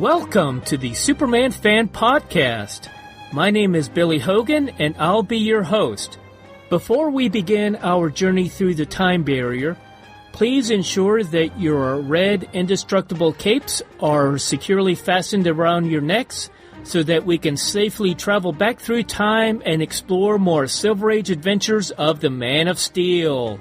Welcome to the Superman Fan Podcast. My name is Billy Hogan, and I'll be your host. Before we begin our journey through the time barrier, please ensure that your red indestructible capes are securely fastened around your necks so that we can safely travel back through time and explore more Silver Age adventures of the Man of Steel.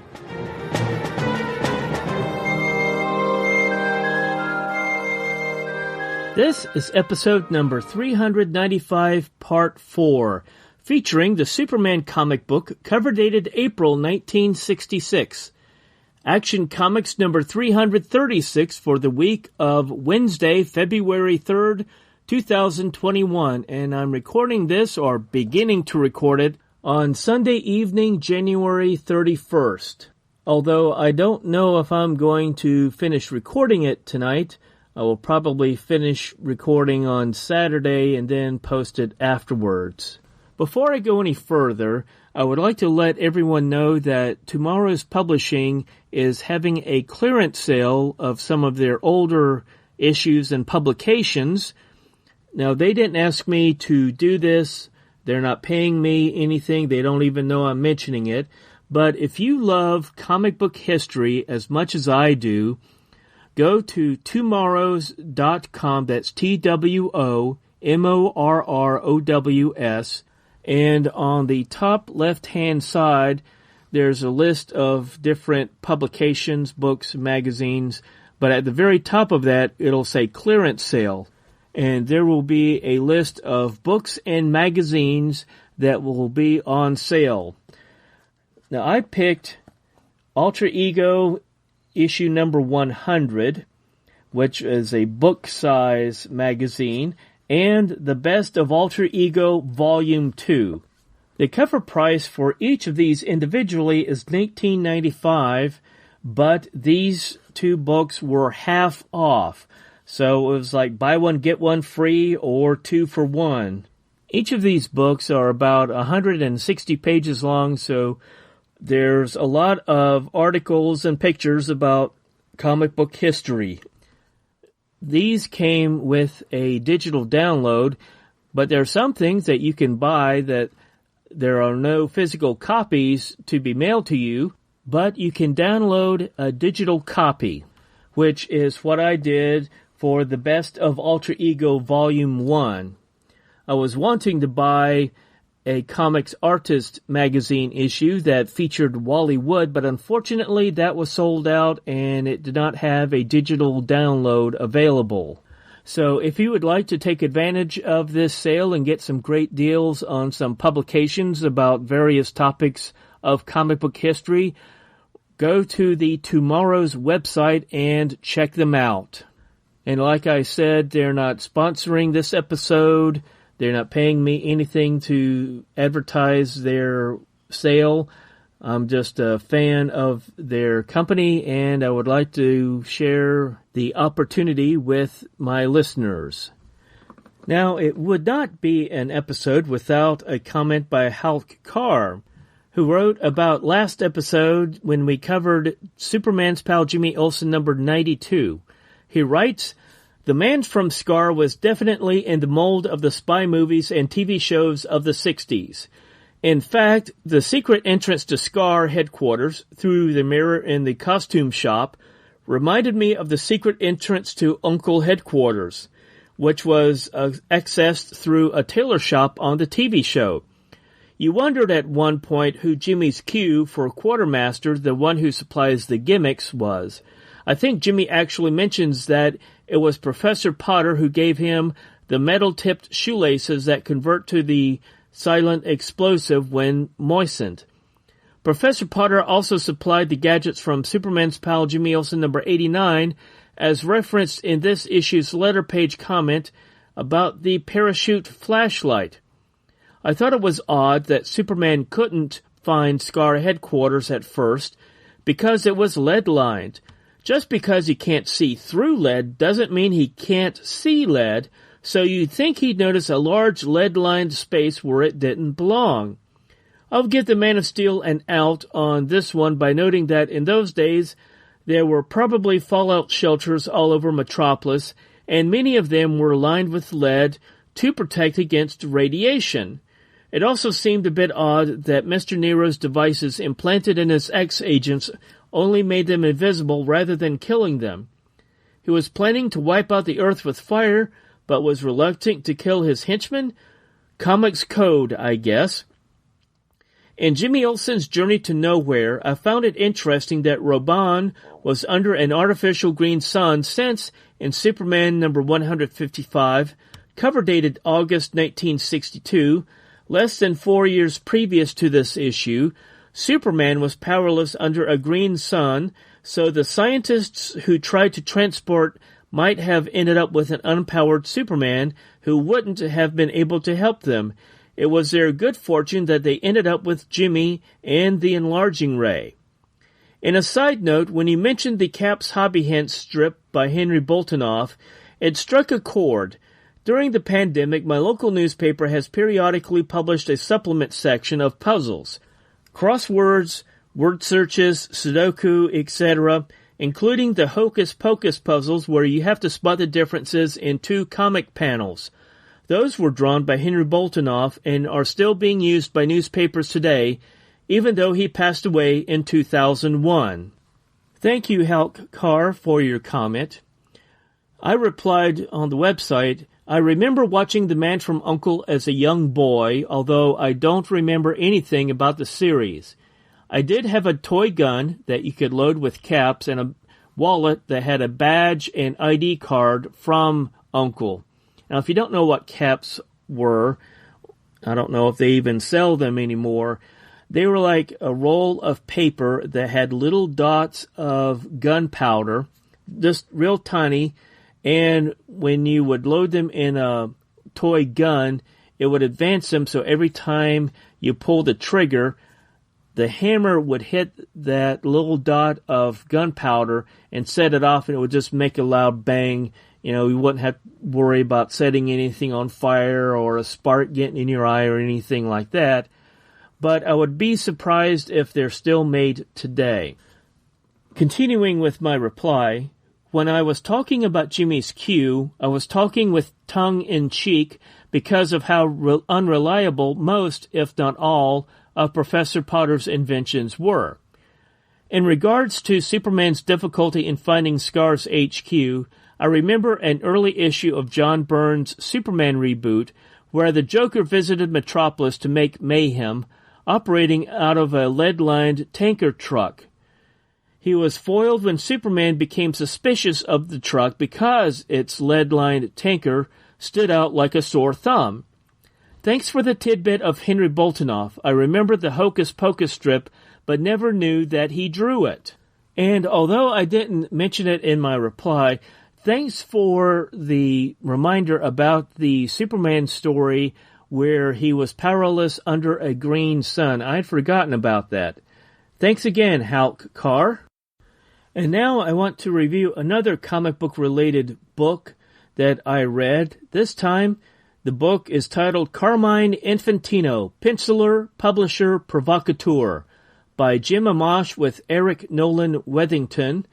This is episode number 395, part 4, featuring the Superman comic book, cover dated April 1966. Action Comics number 336 for the week of Wednesday, February 3rd, 2021, and I'm recording this, or beginning to record it, on Sunday evening, January 31st. Although I don't know if I'm going to finish recording it tonight. I will probably finish recording on Saturday and then post it afterwards. Before I go any further, I would like to let everyone know that Tomorrow's Publishing is having a clearance sale of some of their older issues and publications. Now, they didn't ask me to do this. They're not paying me anything. They don't even know I'm mentioning it. But if you love comic book history as much as I do, go to tomorrows.com, that's TWOMORROWS, and on the top left-hand side, there's a list of different publications, books, magazines, but at the very top of that, it'll say clearance sale, and there will be a list of books and magazines that will be on sale. Now, I picked Alter Ego issue number 100, which is a book-size magazine, and the Best of Alter Ego Volume 2. The cover price for each of these individually is $19.95, but these two books were half off, so it was like buy one, get one free, or 2 for 1. Each of these books are about 160 pages long, so there's a lot of articles and pictures about comic book history. These came with a digital download, but there are some things that you can buy that there are no physical copies to be mailed to you, but you can download a digital copy, which is what I did for the Best of Alter Ego Volume 1. I was wanting to buy a Comics Artist magazine issue that featured Wally Wood, but unfortunately that was sold out and it did not have a digital download available. So if you would like to take advantage of this sale and get some great deals on some publications about various topics of comic book history, go to the Tomorrow's website and check them out. And like I said, they're not sponsoring this episode. They're not paying me anything to advertise their sale. I'm just a fan of their company, and I would like to share the opportunity with my listeners. Now, it would not be an episode without a comment by Hulk Carr, who wrote about last episode when we covered Superman's Pal Jimmy Olsen number 92. He writes, "The man from Scar was definitely in the mold of the spy movies and TV shows of the 60s. In fact, the secret entrance to Scar headquarters through the mirror in the costume shop reminded me of the secret entrance to Uncle headquarters, which was accessed through a tailor shop on the TV show. You wondered at one point who Jimmy's cue for Quartermaster, the one who supplies the gimmicks, was. I think Jimmy actually mentions that it was Professor Potter who gave him the metal-tipped shoelaces that convert to the silent explosive when moistened. Professor Potter also supplied the gadgets from Superman's Pal Jimmy Olsen number 89, as referenced in this issue's letter page comment about the parachute flashlight. I thought it was odd that Superman couldn't find Scar headquarters at first because it was lead-lined. Just because he can't see through lead doesn't mean he can't see lead, so you'd think he'd notice a large lead-lined space where it didn't belong. I'll give the Man of Steel an out on this one by noting that in those days there were probably fallout shelters all over Metropolis, and many of them were lined with lead to protect against radiation. It also seemed a bit odd that Mr. Nero's devices implanted in his X-agents only made them invisible rather than killing them. He was planning to wipe out the Earth with fire, but was reluctant to kill his henchmen? Comics code, I guess. In Jimmy Olsen's Journey to Nowhere, I found it interesting that Roban was under an artificial green sun since, in Superman number 155, cover dated August 1962, less than 4 years previous to this issue, Superman was powerless under a green sun, so the scientists who tried to transport might have ended up with an unpowered Superman who wouldn't have been able to help them. It was their good fortune that they ended up with Jimmy and the enlarging ray. In a side note, when he mentioned the Cap's Hobby Hints strip by Henry Boltinoff, it struck a chord. During the pandemic, my local newspaper has periodically published a supplement section of puzzles, crosswords, word searches, Sudoku, etc., including the Hocus Pocus puzzles where you have to spot the differences in two comic panels. Those were drawn by Henry Boltinoff and are still being used by newspapers today, even though he passed away in 2001. Thank you, Halk Carr, for your comment. I replied on the website, I remember watching The Man from U.N.C.L.E. as a young boy, although I don't remember anything about the series. I did have a toy gun that you could load with caps and a wallet that had a badge and ID card from U.N.C.L.E. Now, if you don't know what caps were, I don't know if they even sell them anymore. They were like a roll of paper that had little dots of gunpowder, just real tiny, and when you would load them in a toy gun, it would advance them, so every time you pull the trigger, the hammer would hit that little dot of gunpowder and set it off, and it would just make a loud bang. You know, you wouldn't have to worry about setting anything on fire or a spark getting in your eye or anything like that. But I would be surprised if they're still made today. Continuing with my reply, when I was talking about Jimmy's Q, I was talking with tongue-in-cheek because of how unreliable most, if not all, of Professor Potter's inventions were. In regards to Superman's difficulty in finding Scar's HQ, I remember an early issue of John Byrne's Superman reboot where the Joker visited Metropolis to make mayhem, operating out of a lead-lined tanker truck. He was foiled when Superman became suspicious of the truck because its lead-lined tanker stood out like a sore thumb. Thanks for the tidbit of Henry Boltinoff. I remember the Hocus Pocus strip, but never knew that he drew it. And although I didn't mention it in my reply, thanks for the reminder about the Superman story where he was powerless under a green sun. I'd forgotten about that. Thanks again, Halk Carr. And now I want to review another comic book related book that I read. This time, the book is titled Carmine Infantino, Penciler, Publisher, Provocateur, by Jim Amash with Eric Nolan Wethington.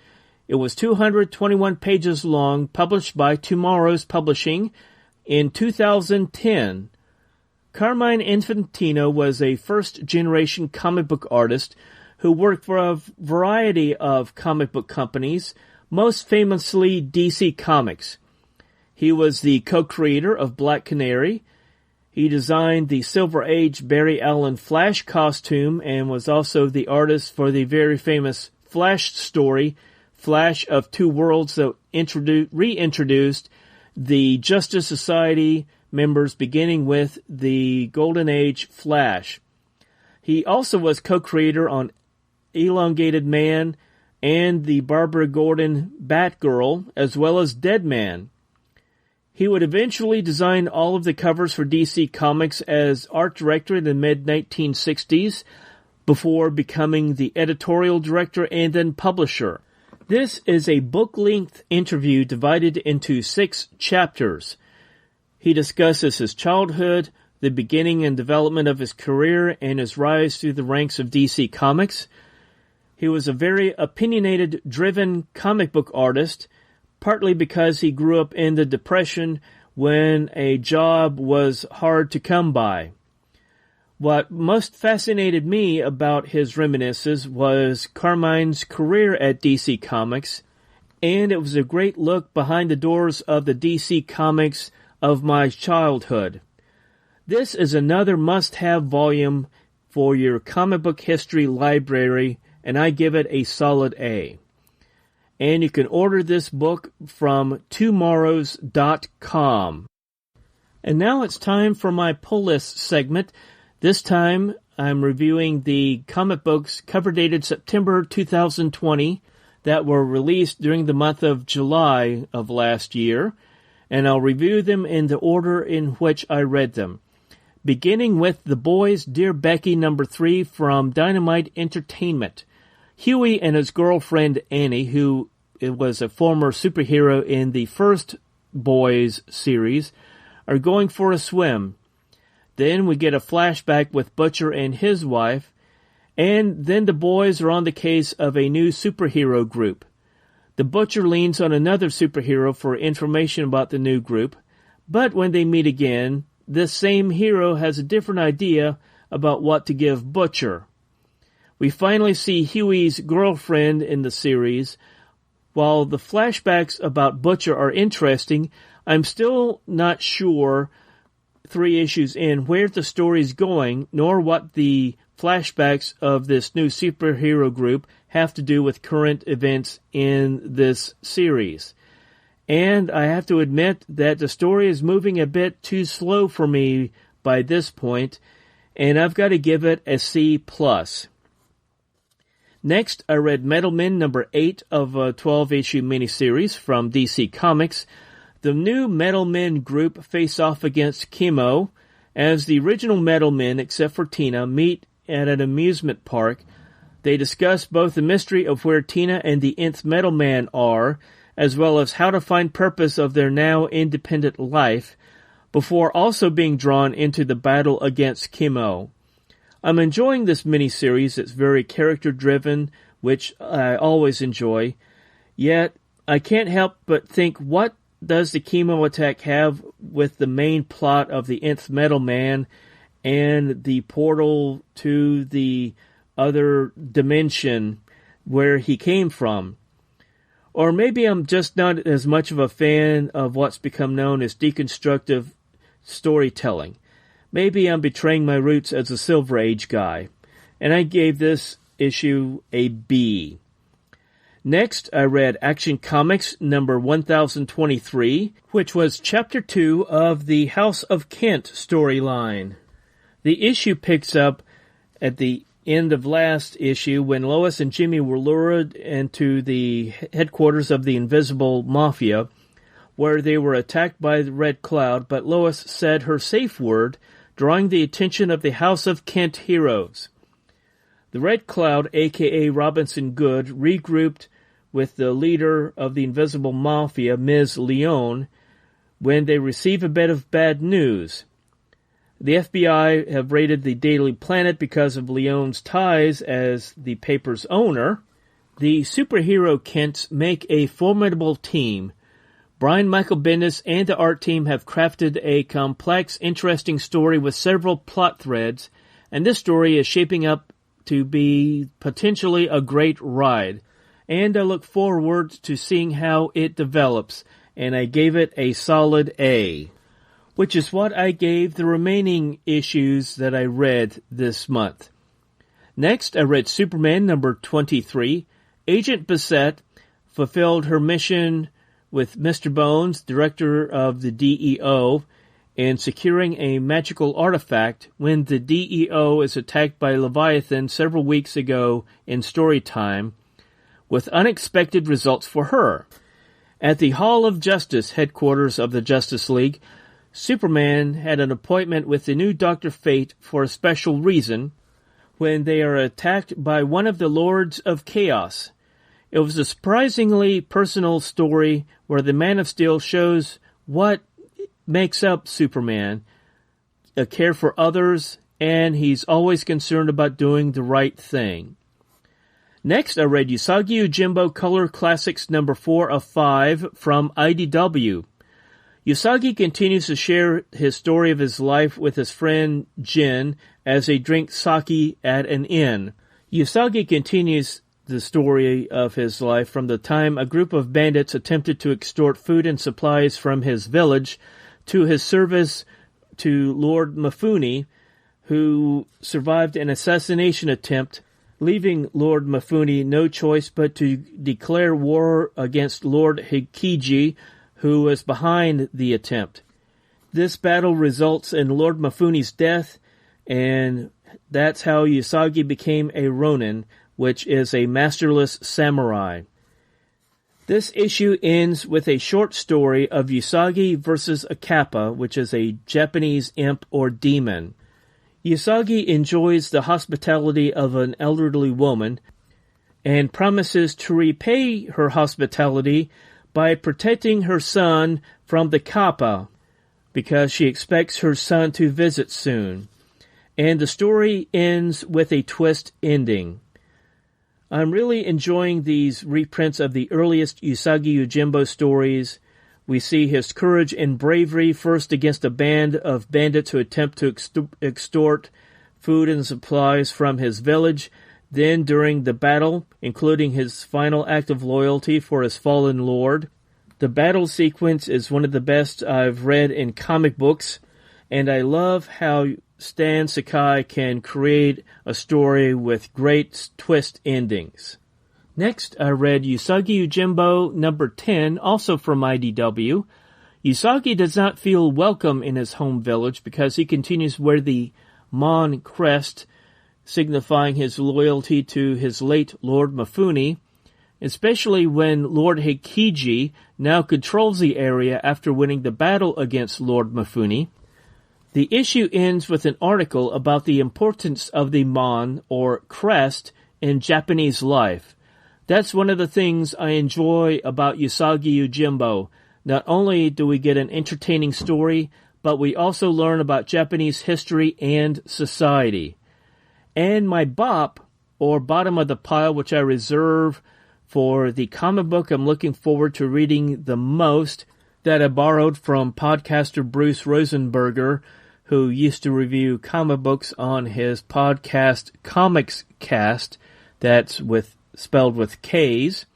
It was 221 pages long, published by Tomorrow's Publishing in 2010. Carmine Infantino was a first-generation comic book artist who worked for a variety of comic book companies, most famously DC Comics. He was the co-creator of Black Canary. He designed the Silver Age Barry Allen Flash costume and was also the artist for the very famous Flash story, Flash of Two Worlds, that reintroduced the Justice Society members beginning with the Golden Age Flash. He also was co-creator on Elongated Man and the Barbara Gordon Batgirl, as well as Dead Man. He would eventually design all of the covers for DC Comics as art director in the mid-1960s, before becoming the editorial director and then publisher. This is a book-length interview divided into 6 chapters. He discusses his childhood, the beginning and development of his career, and his rise through the ranks of DC Comics. He was a very opinionated, driven comic book artist, partly because he grew up in the Depression when a job was hard to come by. What most fascinated me about his reminiscences was Carmine's career at DC Comics, and it was a great look behind the doors of the DC Comics of my childhood. This is another must-have volume for your comic book history library, and I give it a solid A. And you can order this book from tomorrows.com. And now it's time for my pull list segment. This time I'm reviewing the comic books cover dated September 2020 that were released during the month of July of last year, and I'll review them in the order in which I read them. Beginning with The Boys, Dear Becky #3 from Dynamite Entertainment. Huey and his girlfriend Annie, who was a former superhero in the first Boys series, are going for a swim. Then we get a flashback with Butcher and his wife, and then the boys are on the case of a new superhero group. The Butcher leans on another superhero for information about the new group, but when they meet again, this same hero has a different idea about what to give Butcher. We finally see Huey's girlfriend in the series. While the flashbacks about Butcher are interesting, I'm still not sure 3 issues in where the story's going, nor what the flashbacks of this new superhero group have to do with current events in this series. And I have to admit that the story is moving a bit too slow for me by this point, and I've got to give it a C+. Next, I read Metal Men #8 of a 12-issue miniseries from DC Comics. The new Metal Men group face off against Chemo as the original Metal Men, except for Tina, meet at an amusement park. They discuss both the mystery of where Tina and the Nth Metal Man are, as well as how to find purpose of their now independent life, before also being drawn into the battle against Chemo. I'm enjoying this miniseries. It's very character-driven, which I always enjoy. Yet, I can't help but think, what does the Chemo attack have with the main plot of the Nth Metal Man and the portal to the other dimension where he came from? Or maybe I'm just not as much of a fan of what's become known as deconstructive storytelling. Maybe I'm betraying my roots as a Silver Age guy. And I gave this issue a B. Next, I read Action Comics #1023, which was Chapter 2 of the House of Kent storyline. The issue picks up at the end of last issue when Lois and Jimmy were lured into the headquarters of the Invisible Mafia, where they were attacked by the Red Cloud, but Lois said her safe word, drawing the attention of the House of Kent heroes. The Red Cloud, a.k.a. Robinson Good, regrouped with the leader of the Invisible Mafia, Ms. Leone, when they receive a bit of bad news. The FBI have raided the Daily Planet because of Leone's ties as the paper's owner. The superhero Kents make a formidable team. Brian Michael Bendis and the art team have crafted a complex, interesting story with several plot threads, and this story is shaping up to be potentially a great ride. And I look forward to seeing how it develops, and I gave it a solid A, which is what I gave the remaining issues that I read this month. Next, I read Superman #23. Agent Bissett fulfilled her mission with Mr. Bones, director of the DEO, in securing a magical artifact when the DEO is attacked by Leviathan several weeks ago in story time, with unexpected results for her. At the Hall of Justice headquarters of the Justice League, Superman had an appointment with the new Dr. Fate for a special reason when they are attacked by one of the Lords of Chaos. It was a surprisingly personal story where the Man of Steel shows what makes up Superman, a care for others, and he's always concerned about doing the right thing. Next, I read Usagi Yojimbo Color Classics number 4 of 5 from IDW. Usagi continues to share his story of his life with his friend Jin as they drink sake at an inn. Usagi continues the story of his life from the time a group of bandits attempted to extort food and supplies from his village to his service to Lord Mifune, who survived an assassination attempt, leaving Lord Mifune no choice but to declare war against Lord Hikiji, who was behind the attempt. This battle results in Lord Mifune's death, and that's how Usagi became a Ronin, which is a masterless samurai. This issue ends with a short story of Usagi versus a kappa, which is a Japanese imp or demon. Usagi enjoys the hospitality of an elderly woman and promises to repay her hospitality by protecting her son from the kappa, because she expects her son to visit soon. And the story ends with a twist ending. I'm really enjoying these reprints of the earliest Usagi Yojimbo stories. We see his courage and bravery first against a band of bandits who attempt to extort food and supplies from his village, then during the battle, including his final act of loyalty for his fallen lord. The battle sequence is one of the best I've read in comic books, and I love how Stan Sakai can create a story with great twist endings. Next, I read Usagi Yojimbo number 10, also from IDW. Usagi does not feel welcome in his home village because he continues to wear the Mon crest, signifying his loyalty to his late Lord Mifune, especially when Lord Hikiji now controls the area after winning the battle against Lord Mifune. The issue ends with an article about the importance of the Mon, or crest, in Japanese life. That's one of the things I enjoy about Usagi Yojimbo. Not only do we get an entertaining story, but we also learn about Japanese history and society. And my BOP, or bottom of the pile, which I reserve for the comic book I'm looking forward to reading the most, that I borrowed from podcaster Bruce Rosenberger, who used to review comic books on his podcast Comics Cast, that's spelled with K's.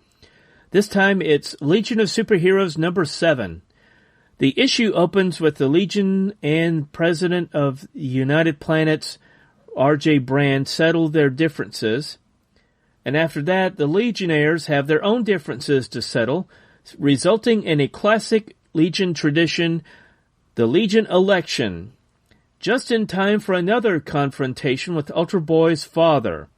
This time it's Legion of Superheroes number 7. The issue opens with the Legion and President of United Planets, R.J. Brand, settle their differences. And after that, the Legionnaires have their own differences to settle, resulting in a classic Legion tradition, the Legion election, just in time for another confrontation with Ultra Boy's father.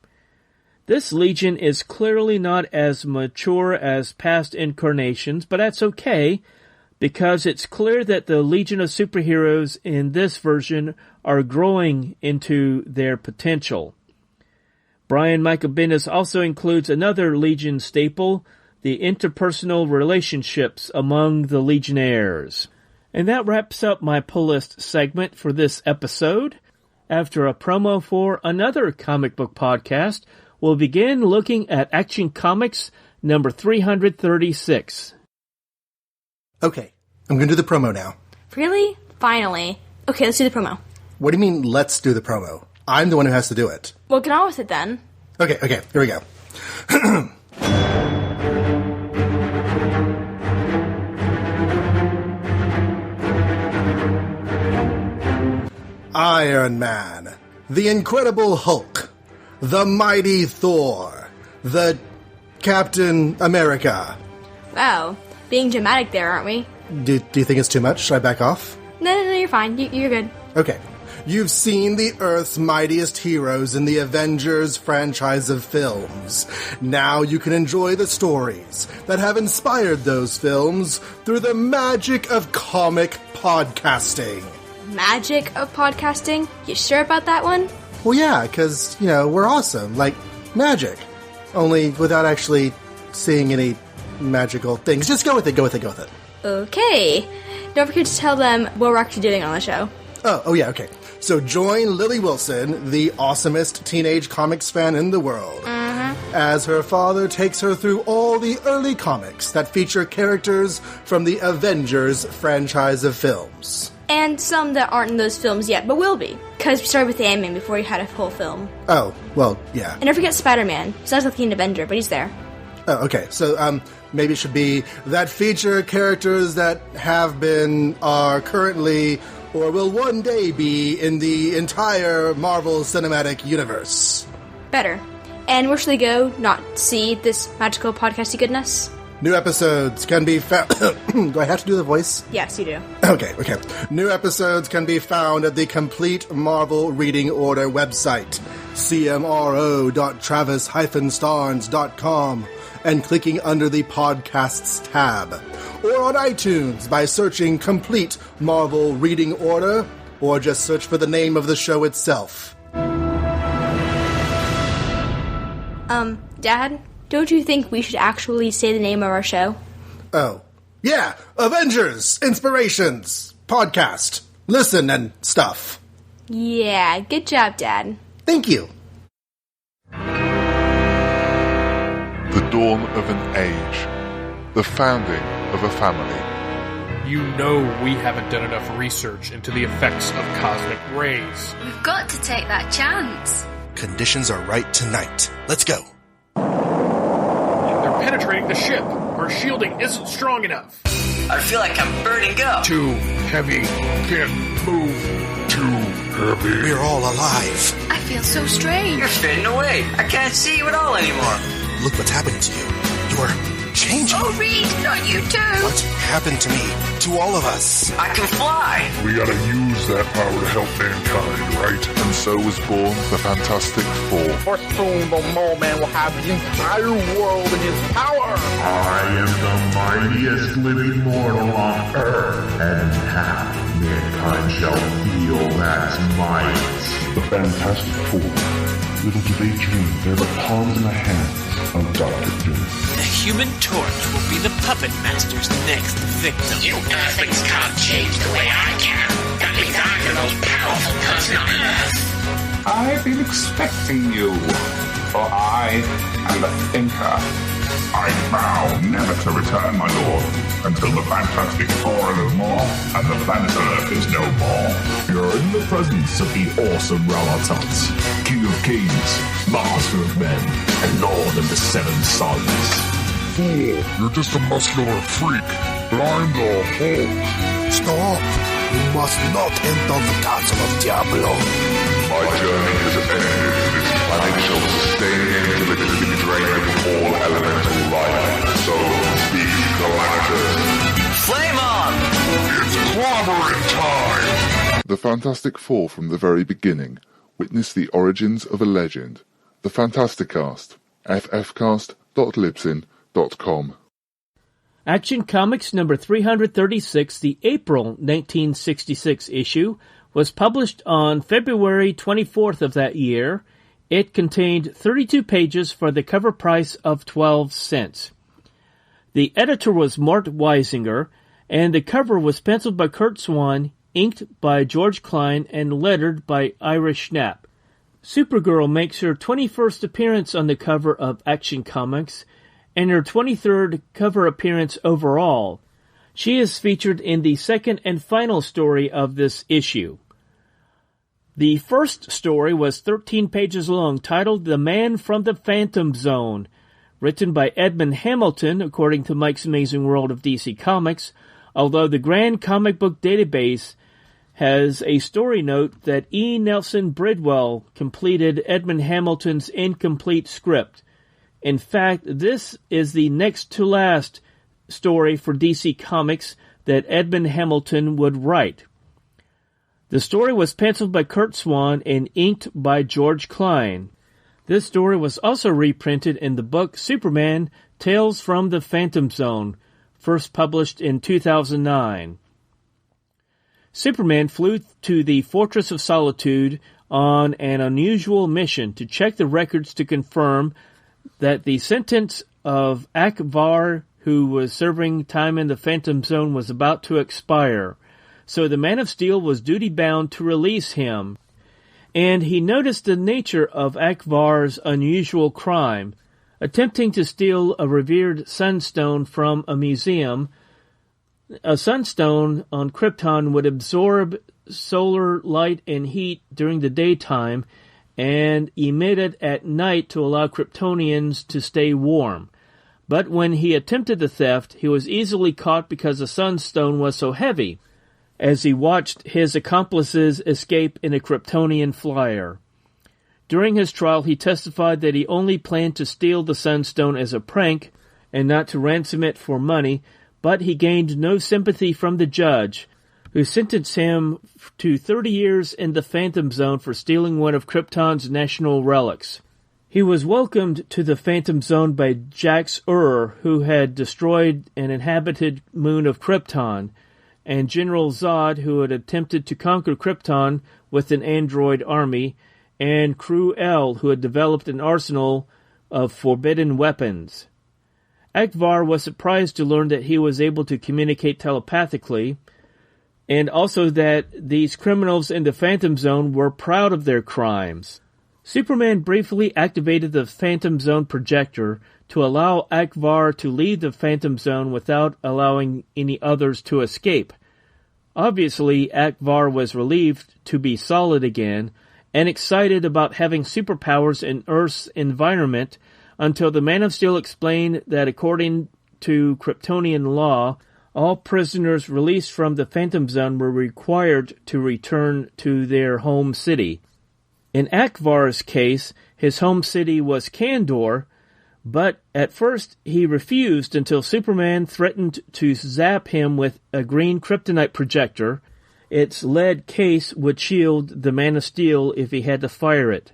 This Legion is clearly not as mature as past incarnations, but that's okay, because it's clear that the Legion of Superheroes in this version are growing into their potential. Brian Michael Bendis also includes another Legion staple, the interpersonal relationships among the Legionnaires. And that wraps up my pull list segment for this episode. After a promo for another comic book podcast, we'll begin looking at Action Comics number 336. Okay, I'm going to do the promo now. Really? Finally. Okay, let's do the promo. What do you mean, let's do the promo? I'm the one who has to do it. Well, get on with it then. Okay, here we go. Iron Man, the Incredible Hulk, the Mighty Thor, the Captain America. Wow, being dramatic there, aren't we? Do you think it's too much? Should I back off? No, you're fine. You're good. Okay. You've seen the Earth's mightiest heroes in the Avengers franchise of films. Now you can enjoy the stories that have inspired those films through the magic of comic podcasting. Magic of podcasting? You sure about that one? Well, yeah, because, we're awesome. Like, magic. Only without actually seeing any magical things. Just go with it. Okay. Don't forget to tell them what we're actually doing on the show. Oh yeah, okay. So join Lily Wilson, the awesomest teenage comics fan in the world. as her father takes her through all the early comics that feature characters from the Avengers franchise of films. And some that aren't in those films yet, but will be. Because we started with Ant-Man before you had a full film. Oh, well, yeah. And don't forget Spider-Man. Sounds like an Avenger, but he's there. Oh, okay. So, maybe it should be that feature characters that have been, are currently, or will one day be in the entire Marvel Cinematic Universe. Better. And where should they go not see this magical podcasty goodness? New episodes can be found... Do I have to do the voice? Yes, you do. Okay. New episodes can be found at the Complete Marvel Reading Order website, cmro.travis-starnes.com, and clicking under the Podcasts tab, or on iTunes by searching Complete Marvel Reading Order, or just search for the name of the show itself. Dad, don't you think we should actually say the name of our show? Oh, yeah, Avengers, Inspirations, Podcast, Listen and stuff. Yeah, good job, Dad. Thank you. The dawn of an age. The founding of a family. You know we haven't done enough research into the effects of cosmic rays. We've got to take that chance. Conditions are right tonight. Let's go. They're penetrating the ship. Our shielding isn't strong enough. I feel like I'm burning up. Too heavy. Can't move. Too heavy. We're all alive. I feel so strange. You're fading away. I can't see you at all anymore. Look what's happening to you. You're changing. Oh, Reed, not you too. What happened to me? To all of us? I can fly. We gotta use that power to help mankind, right? And so was born the Fantastic Four. For soon the Mole Man will have the entire world in his power. I am the mightiest living mortal on Earth, and half mankind shall feel that might. The Fantastic Four. Little do they dream they're the palms in the hands of Dr. Doom. The Human Torch will be the Puppet Master's next victim. You Earthlings can't change the way I can. That means I'm the most powerful person on Earth. I've been expecting you, for I am the Thinker. I vow never to return, my lord, until the Fantastic Four are no more, and the planet Earth is no more. You're in the presence of the awesome Ralatot, King of Kings, Master of Men, and Lord of the Seven Suns. Fool, you're just a muscular freak, blind or halt. Stop! You must not enter the castle of Diablo. My journey is ended. This planet shall sustain into the living drain of all elemental life. So speak, Galactus. Flame on! It's clobbering time! The Fantastic Four from the very beginning witness the origins of a legend. The Fantasticast. ffcast.libsyn.com. Action Comics number 336, the April 1966 issue, was published on February 24th of that year. It contained 32 pages for the cover price of 12 cents. The editor was Mort Weisinger, and the cover was penciled by Kurt Swan, inked by George Klein, and lettered by Ira Schnapp. Supergirl makes her 21st appearance on the cover of Action Comics, and her 23rd cover appearance overall. She is featured in the second and final story of this issue. The first story was 13 pages long, titled The Man from the Phantom Zone, written by Edmund Hamilton, according to Mike's Amazing World of DC Comics, although the Grand Comic Book Database has a story note that E. Nelson Bridwell completed Edmund Hamilton's incomplete script. In fact, this is the next to last story for DC Comics that Edmund Hamilton would write. The story was penciled by Kurt Swan and inked by George Klein. This story was also reprinted in the book Superman, Tales from the Phantom Zone, first published in 2009. Superman flew to the Fortress of Solitude on an unusual mission to check the records to confirm that the sentence of Akbar, who was serving time in the Phantom Zone, was about to expire. So the Man of Steel was duty-bound to release him. And he noticed the nature of Akbar's unusual crime. Attempting to steal a revered sunstone from a museum, a sunstone on Krypton would absorb solar light and heat during the daytime and emit it at night to allow Kryptonians to stay warm. But when he attempted the theft, he was easily caught because the sunstone was so heavy, as he watched his accomplices escape in a Kryptonian flyer. During his trial, he testified that he only planned to steal the sunstone as a prank and not to ransom it for money, but he gained no sympathy from the judge, who sentenced him to 30 years in the Phantom Zone for stealing one of Krypton's national relics. He was welcomed to the Phantom Zone by Jax Ur, who had destroyed an inhabited moon of Krypton, and General Zod, who had attempted to conquer Krypton with an android army, and Crew L, who had developed an arsenal of forbidden weapons. Akvar was surprised to learn that he was able to communicate telepathically, and also that these criminals in the Phantom Zone were proud of their crimes. Superman briefly activated the Phantom Zone projector to allow Akvar to leave the Phantom Zone without allowing any others to escape. Obviously, Akvar was relieved to be solid again, and excited about having superpowers in Earth's environment until the Man of Steel explained that according to Kryptonian law, all prisoners released from the Phantom Zone were required to return to their home city. In Akvar's case, his home city was Kandor, but at first he refused until Superman threatened to zap him with a green kryptonite projector. Its lead case would shield the Man of Steel if he had to fire it.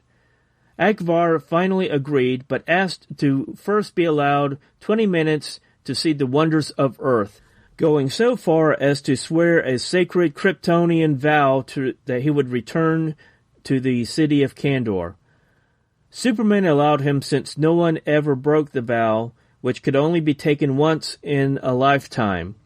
Akvar finally agreed, but asked to first be allowed 20 minutes to see the wonders of Earth, going so far as to swear a sacred Kryptonian vow that he would return to the city of Kandor. Superman allowed him since no one ever broke the vow, which could only be taken once in a lifetime.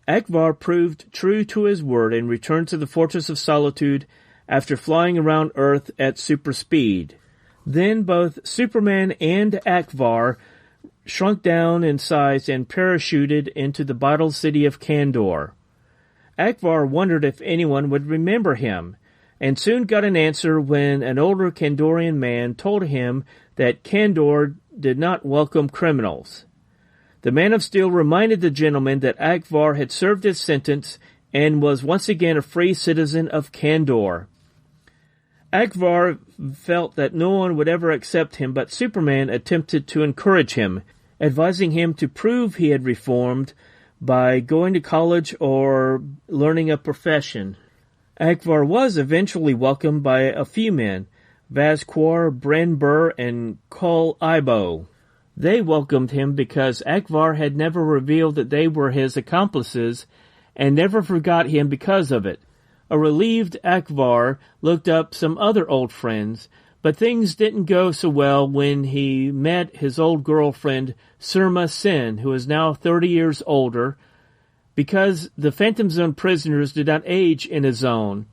Akvar proved true to his word and returned to the Fortress of Solitude after flying around Earth at super speed. Then both Superman and Akvar shrunk down in size and parachuted into the bottle city of Kandor. Akvar wondered if anyone would remember him, and soon got an answer when an older Kandorian man told him that Kandor did not welcome criminals. The Man of Steel reminded the gentleman that Akvar had served his sentence and was once again a free citizen of Kandor. Akvar felt that no one would ever accept him, but Superman attempted to encourage him, advising him to prove he had reformed by going to college or learning a profession. Akvar was eventually welcomed by a few men, Vasquar, Bren Burr, and Kol Ibo. They welcomed him because Akvar had never revealed that they were his accomplices and never forgot him because of it. A relieved Akvar looked up some other old friends, but things didn't go so well when he met his old girlfriend, Surma Sen, who is now 30 years older, because the Phantom Zone prisoners did not age in a zone.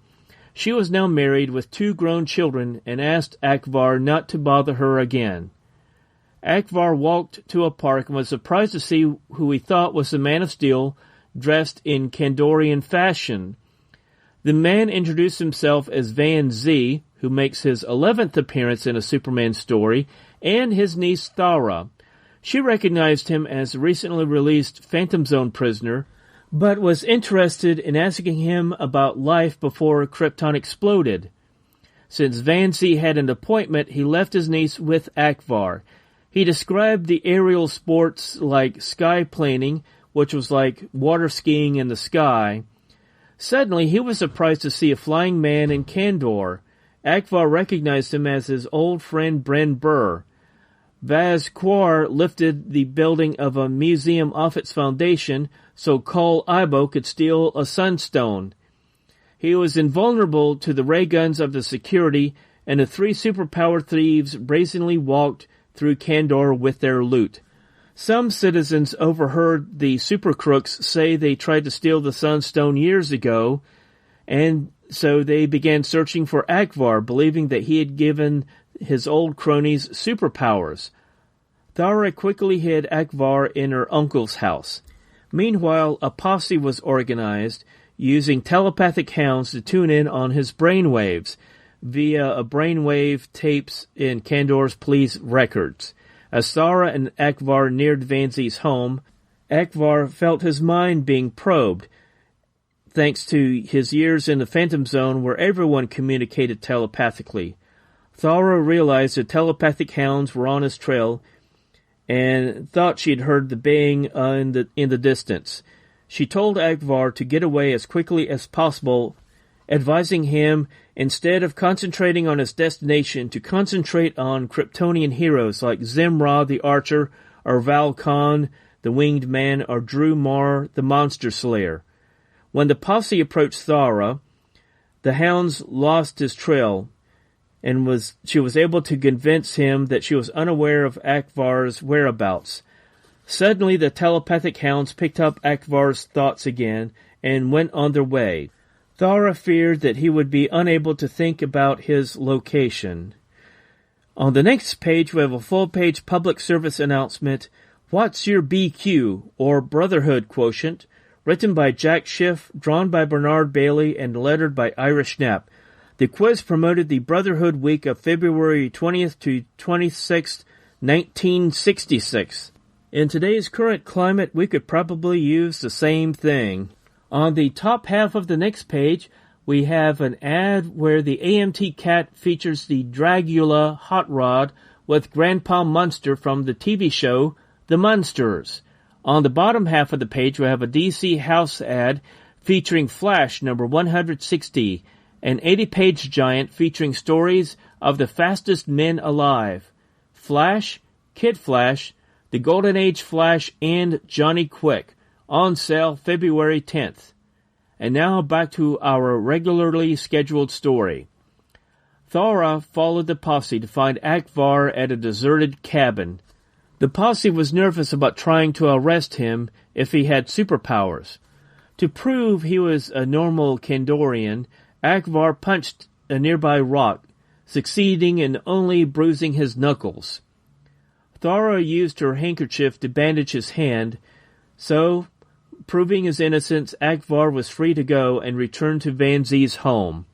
She was now married with 2 grown children and asked Akvar not to bother her again. Akvar walked to a park and was surprised to see who he thought was the Man of Steel, dressed in Kandorian fashion. The man introduced himself as Van Z, who makes his 11th appearance in a Superman story, and his niece Thara. She recognized him as a recently released Phantom Zone prisoner, but was interested in asking him about life before Krypton exploded. Since Van Z had an appointment, he left his niece with Akvar. He described the aerial sports like sky planing, which was like water skiing in the sky. Suddenly, he was surprised to see a flying man in Kandor. Akvar recognized him as his old friend Bren Burr. Vasquar lifted the building of a museum off its foundation so Kol Ibo could steal a sunstone. He was invulnerable to the ray guns of the security, and the 3 superpowered thieves brazenly walked through Kandor with their loot. Some citizens overheard the super crooks say they tried to steal the sunstone years ago, and so they began searching for Akvar, believing that he had given his old cronies superpowers. Thara quickly hid Akvar in her uncle's house. Meanwhile, a posse was organized, using telepathic hounds to tune in on his brainwaves via a brainwave tapes in Kandor's police records. As Thara and Akvar neared Vanzi's home, Akvar felt his mind being probed, thanks to his years in the Phantom Zone where everyone communicated telepathically. Thara realized the telepathic hounds were on his trail and thought she'd heard the baying in the distance. She told Akvar to get away as quickly as possible, advising him, instead of concentrating on his destination, to concentrate on Kryptonian heroes like Zimra the Archer, or Val Khan the Winged Man, or Drew Marr the Monster Slayer. When the posse approached Thara, the hounds lost his trail, and she was able to convince him that she was unaware of Akvar's whereabouts. Suddenly, the telepathic hounds picked up Akvar's thoughts again and went on their way. Thara feared that he would be unable to think about his location. On the next page, we have a full-page public service announcement, What's Your BQ, or Brotherhood Quotient?, written by Jack Schiff, drawn by Bernard Bailey, and lettered by Irish Knapp. The quiz promoted the Brotherhood Week of February 20th to 26th, 1966. In today's current climate, we could probably use the same thing. On the top half of the next page, we have an ad where the AMT cat features the Dragula hot rod with Grandpa Munster from the TV show The Munsters. On the bottom half of the page, we have a DC House ad featuring Flash number 160, an 80-page giant featuring stories of the fastest men alive. Flash, Kid Flash, The Golden Age Flash, and Johnny Quick. On sale February 10th. And now back to our regularly scheduled story. Thara followed the posse to find Akvar at a deserted cabin. The posse was nervous about trying to arrest him if he had superpowers. To prove he was a normal Kandorian, Akvar punched a nearby rock, succeeding in only bruising his knuckles. Thara used her handkerchief to bandage his hand, so, proving his innocence, Akvar was free to go and returned to Vanzi's home.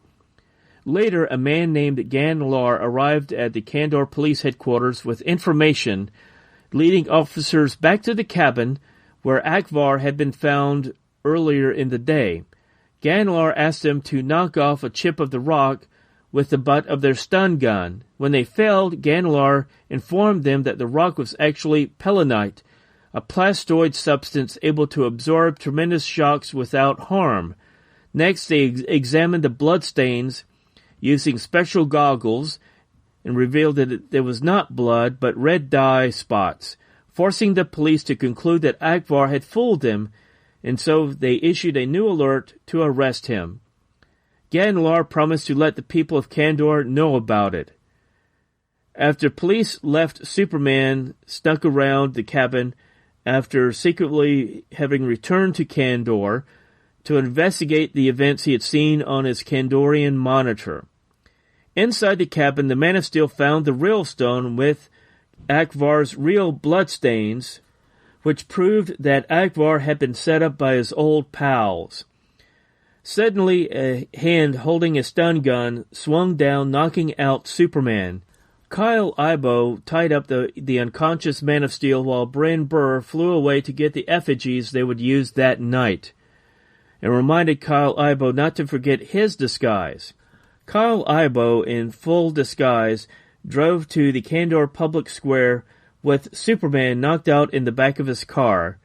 Later, a man named Ganlar arrived at the Kandor police headquarters with information leading officers back to the cabin where Akvar had been found earlier in the day. Ganlar asked them to knock off a chip of the rock with the butt of their stun gun. When they failed, Ganlar informed them that the rock was actually pelinite, a plastoid substance able to absorb tremendous shocks without harm. Next, they examined the bloodstains using special goggles and revealed that there was not blood but red dye spots, forcing the police to conclude that Akvar had fooled them, and so they issued a new alert to arrest him. Ganlar promised to let the people of Kandor know about it. After police left, Superman snuck around the cabin after secretly having returned to Kandor to investigate the events he had seen on his Kandorian monitor. Inside the cabin, the Man of Steel found the real stone with Akvar's real bloodstains, which proved that Akvar had been set up by his old pals. Suddenly, a hand holding a stun gun swung down, knocking out Superman. Kyle Ibo tied up the unconscious Man of Steel while Bryn Burr flew away to get the effigies they would use that night, and reminded Kyle Ibo not to forget his disguise. Kyle Ibo, in full disguise, drove to the Kandor public square with Superman knocked out in the back of his car.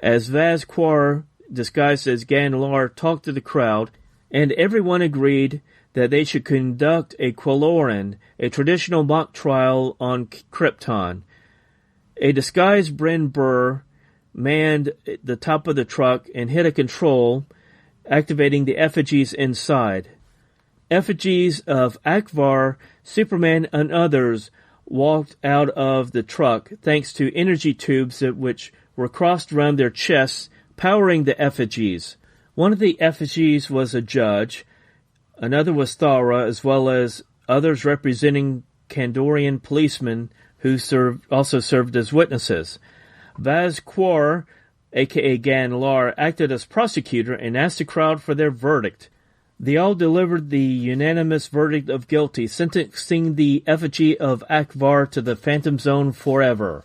As Vaz Quar, disguised as Ganlar, talked to the crowd, and everyone agreed that they should conduct a Quilloran, a traditional mock trial on Krypton. A disguised Bryn Burr manned the top of the truck and hit a control, activating the effigies inside. Effigies of Akvar, Superman, and others walked out of the truck thanks to energy tubes which were crossed around their chests, powering the effigies. One of the effigies was a judge, another was Thara, as well as others representing Kandorian policemen who also served as witnesses. Vaz Quor, a.k.a. Gan-Lar, acted as prosecutor and asked the crowd for their verdict. They all delivered the unanimous verdict of guilty, sentencing the effigy of Akvar to the Phantom Zone forever.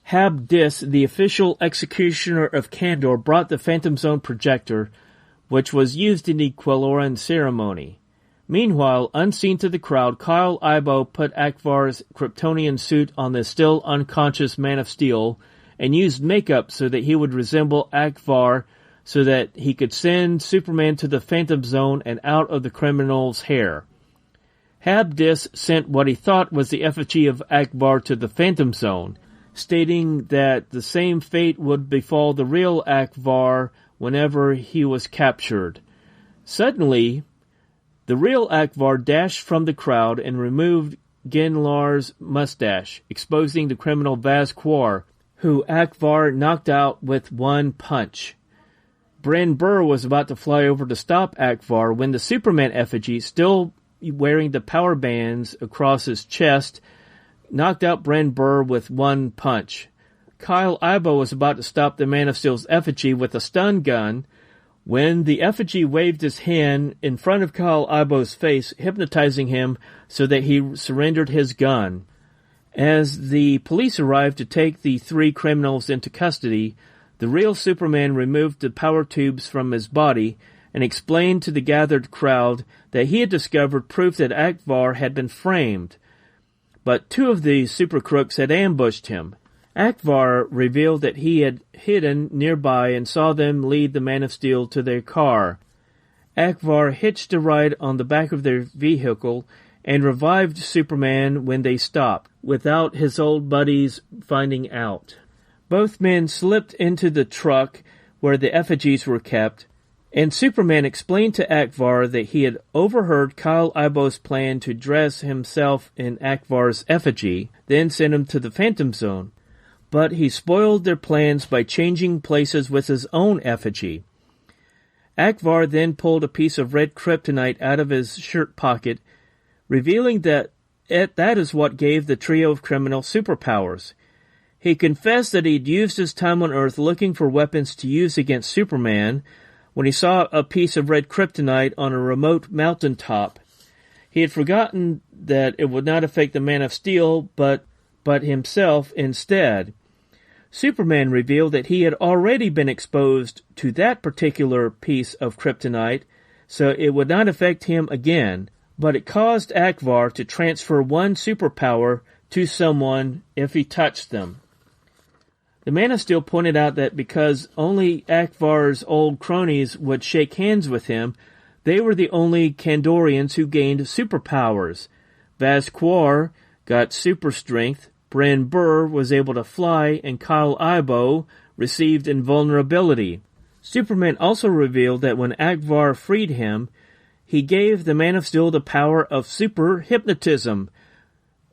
Hab Dis, the official executioner of Kandor, brought the Phantom Zone projector, which was used in the Queloran ceremony. Meanwhile, unseen to the crowd, Kyle Ibo put Akvar's Kryptonian suit on the still unconscious Man of Steel and used makeup so that he would resemble Akvar so that he could send Superman to the Phantom Zone and out of the criminal's hair. Hab Dis sent what he thought was the effigy of Akvar to the Phantom Zone, stating that the same fate would befall the real Akvar whenever he was captured. Suddenly, the real Akvar dashed from the crowd and removed Gan-Lar's mustache, exposing the criminal Vaz Quor, who Akvar knocked out with one punch. Bren Burr was about to fly over to stop Akvar when the Superman effigy, still wearing the power bands across his chest, knocked out Bren Burr with one punch. Kyle Ibo was about to stop the Man of Steel's effigy with a stun gun when the effigy waved his hand in front of Kyle Ibo's face, hypnotizing him so that he surrendered his gun. As the police arrived to take the three criminals into custody, the real Superman removed the power tubes from his body and explained to the gathered crowd that he had discovered proof that Akvar had been framed, but two of the super crooks had ambushed him. Akvar revealed that he had hidden nearby and saw them lead the Man of Steel to their car. Akvar hitched a ride on the back of their vehicle and revived Superman when they stopped, without his old buddies finding out. Both men slipped into the truck where the effigies were kept, and Superman explained to Akvar that he had overheard Kyle Ibo's plan to dress himself in Akvar's effigy, then send him to the Phantom Zone. But he spoiled their plans by changing places with his own effigy. Akvar then pulled a piece of red kryptonite out of his shirt pocket, revealing that that is what gave the trio of criminals superpowers. He confessed that he'd used his time on Earth looking for weapons to use against Superman when he saw a piece of red kryptonite on a remote mountaintop. He had forgotten that it would not affect the Man of Steel, but himself instead. Superman revealed that he had already been exposed to that particular piece of kryptonite, so it would not affect him again, but it caused Akvar to transfer one superpower to someone if he touched them. The Man of Steel pointed out that because only Akvar's old cronies would shake hands with him, they were the only Kandorians who gained superpowers. Vaz Quor got super strength, Bren Burr was able to fly, and Kyle Ibo received invulnerability. Superman also revealed that when Akvar freed him, he gave the Man of Steel the power of super hypnotism.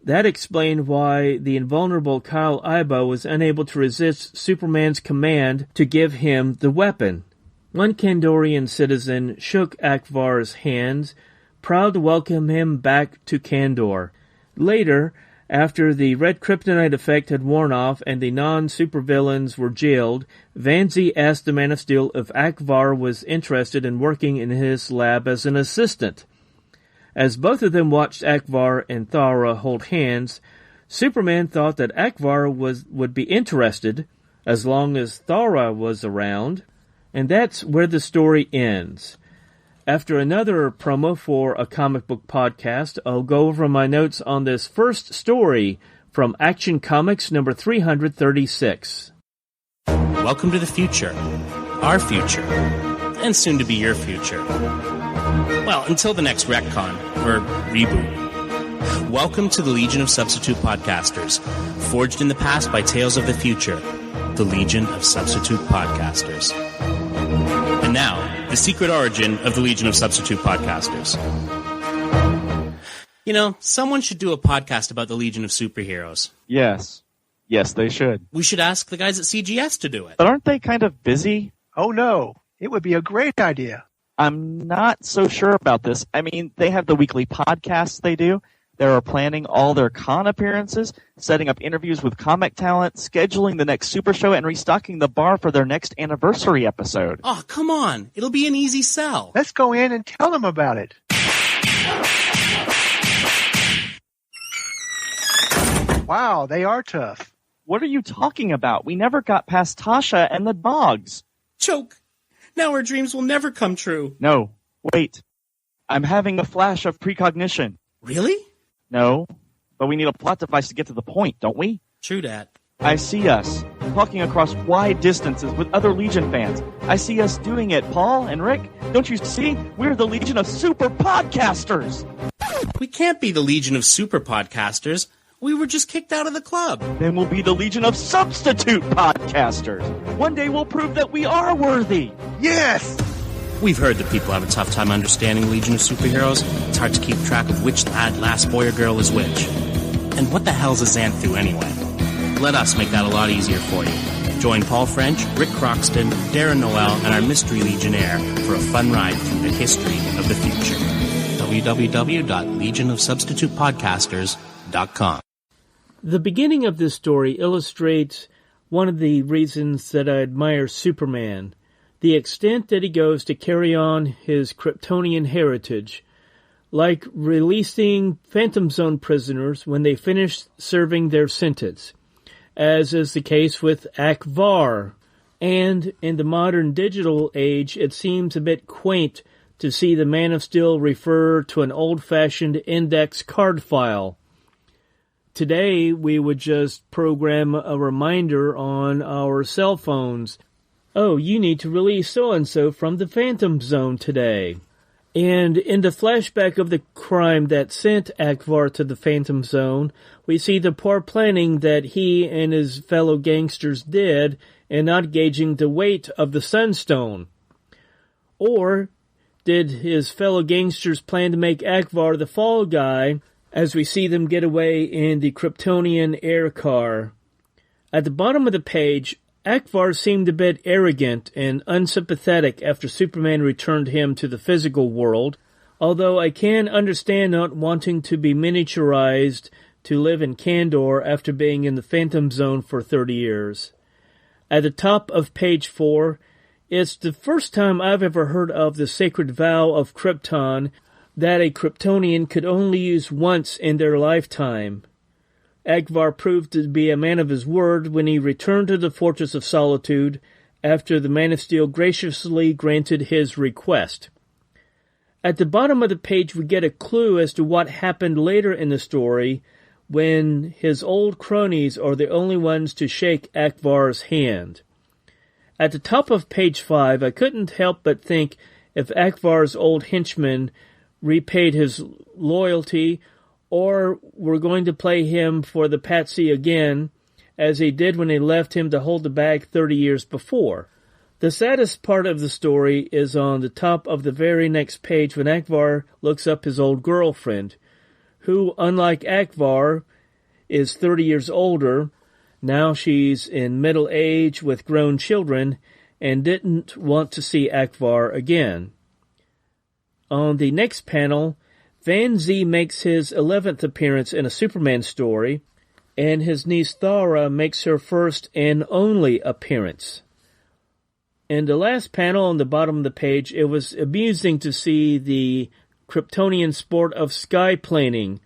That explained why the invulnerable Kyle Ibo was unable to resist Superman's command to give him the weapon. One Kandorian citizen shook Akvar's hands, proud to welcome him back to Kandor. Later, after the red kryptonite effect had worn off and the non-supervillains were jailed, Vanzi asked the Man of Steel if Akvar was interested in working in his lab as an assistant. As both of them watched Akvar and Thara hold hands, Superman thought that Akvar would be interested as long as Thara was around, and that's where the story ends. After another promo for a comic book podcast, I'll go over my notes on this first story from Action Comics number 336. Welcome to the future. Our future. And soon to be your future. Well, until the next retcon, or reboot. Welcome to the Legion of Substitute Podcasters, forged in the past by Tales of the Future, the Legion of Substitute Podcasters. And now, the secret origin of the Legion of Substitute Podcasters. You know, someone should do a podcast about the Legion of Superheroes. Yes. Yes, they should. We should ask the guys at CGS to do it. But aren't they kind of busy? Oh, no. It would be a great idea. I'm not so sure about this. I mean, they have the weekly podcasts they do. They are planning all their con appearances, setting up interviews with comic talent, scheduling the next Super Show, and restocking the bar for their next anniversary episode. Oh, come on. It'll be an easy sell. Let's go in and tell them about it. Wow, they are tough. What are you talking about? We never got past Tasha and the dogs. Choke. Now our dreams will never come true. No, wait. I'm having a flash of precognition. Really? No, but we need a plot device to get to the point, don't we? True dat. I see us talking across wide distances with other Legion fans. I see us doing it, Paul and Rick. Don't you see? We're the Legion of Super Podcasters. We can't be the Legion of Super Podcasters. We were just kicked out of the club. Then we'll be the Legion of Substitute Podcasters. One day we'll prove that we are worthy. Yes! We've heard that people have a tough time understanding Legion of Superheroes. It's hard to keep track of which lad, lass, boy, or girl is which. And what the hell's a Xanthu anyway? Let us make that a lot easier for you. Join Paul French, Rick Croxton, Darren Noel, and our Mystery Legionnaire for a fun ride through the history of the future. www.legionofsubstitutepodcasters.com. The beginning of this story illustrates one of the reasons that I admire Superman, the extent that he goes to carry on his Kryptonian heritage, like releasing Phantom Zone prisoners when they finish serving their sentence, as is the case with Akvar. And in the modern digital age, it seems a bit quaint to see the Man of Steel refer to an old-fashioned index card file. Today, we would just program a reminder on our cell phones. Oh, you need to release so-and-so from the Phantom Zone today. And in the flashback of the crime that sent Akvar to the Phantom Zone, we see the poor planning that he and his fellow gangsters did in not gauging the weight of the Sunstone. Or did his fellow gangsters plan to make Akvar the fall guy as we see them get away in the Kryptonian air car? At the bottom of the page, Akvar seemed a bit arrogant and unsympathetic after Superman returned him to the physical world, although I can understand not wanting to be miniaturized to live in Kandor after being in the Phantom Zone for 30 years. At the top of page 4, it's the first time I've ever heard of the sacred vow of Krypton that a Kryptonian could only use once in their lifetime. Akvar proved to be a man of his word when he returned to the Fortress of Solitude after the Man of Steel graciously granted his request. At the bottom of the page we get a clue as to what happened later in the story when his old cronies are the only ones to shake Akvar's hand. At the top of page 5, I couldn't help but think if Akvar's old henchmen repaid his loyalty or were going to play him for the patsy again, as he did when they left him to hold the bag 30 years before. The saddest part of the story is on the top of the very next page when Akvar looks up his old girlfriend, who, unlike Akvar, is 30 years older. Now she's in middle age with grown children and didn't want to see Akvar again. On the next panel, Van Zee makes his 11th appearance in a Superman story, and his niece Thara makes her first and only appearance. In the last panel on the bottom of the page, it was amusing to see the Kryptonian sport of skyplaning,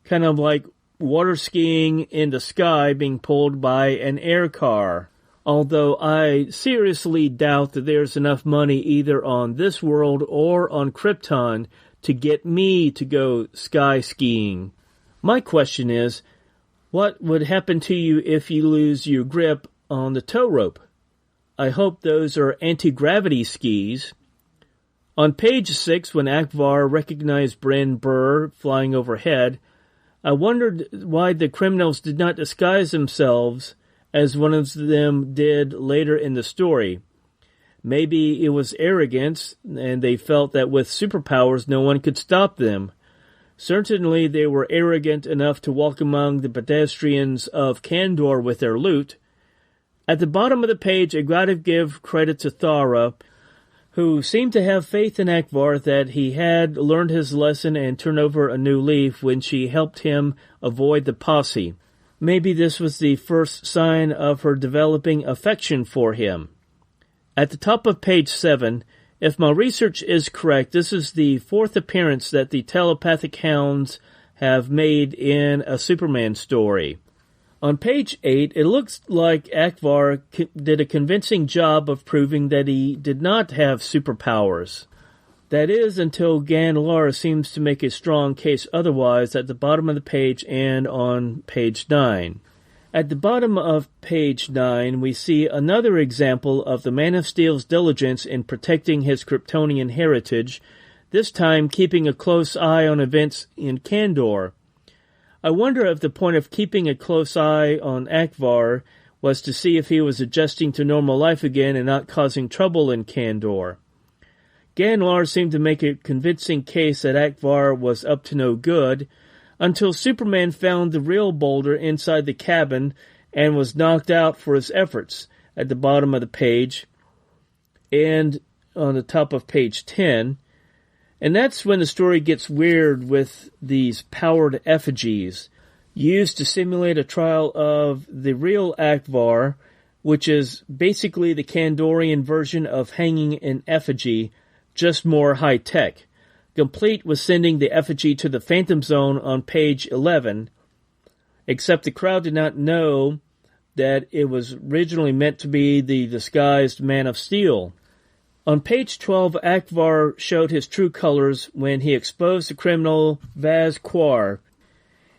kind of like water skiing in the sky being pulled by an air car. Although I seriously doubt that there's enough money either on this world or on Krypton to get me to go sky skiing. My question is, what would happen to you if you lose your grip on the tow rope? I hope those are anti-gravity skis. On page 6, when Akvar recognized Bren Burr flying overhead, I wondered why the criminals did not disguise themselves as one of them did later in the story. Maybe it was arrogance, and they felt that with superpowers no one could stop them. Certainly they were arrogant enough to walk among the pedestrians of Kandor with their loot. At the bottom of the page, I gotta give credit to Thara, who seemed to have faith in Akvar that he had learned his lesson and turned over a new leaf when she helped him avoid the posse. Maybe this was the first sign of her developing affection for him. At the top of page 7, if my research is correct, this is the 4th appearance that the telepathic hounds have made in a Superman story. On page 8, it looks like Akvar did a convincing job of proving that he did not have superpowers. That is, until Gan-Lar seems to make a strong case otherwise at the bottom of the page and on page 9. At the bottom of page 9, we see another example of the Man of Steel's diligence in protecting his Kryptonian heritage, this time keeping a close eye on events in Kandor. I wonder if the point of keeping a close eye on Akvar was to see if he was adjusting to normal life again and not causing trouble in Kandor. Gan-Lar seemed to make a convincing case that Akvar was up to no good, until Superman found the real boulder inside the cabin and was knocked out for his efforts at the bottom of the page and on the top of page 10. And that's when the story gets weird with these powered effigies used to simulate a trial of the real Akvar, which is basically the Kandorian version of hanging an effigy, just more high-tech, complete with sending the effigy to the Phantom Zone on page 11, except the crowd did not know that it was originally meant to be the disguised Man of Steel. On page 12, Akvar showed his true colors when he exposed the criminal Vaz Quar.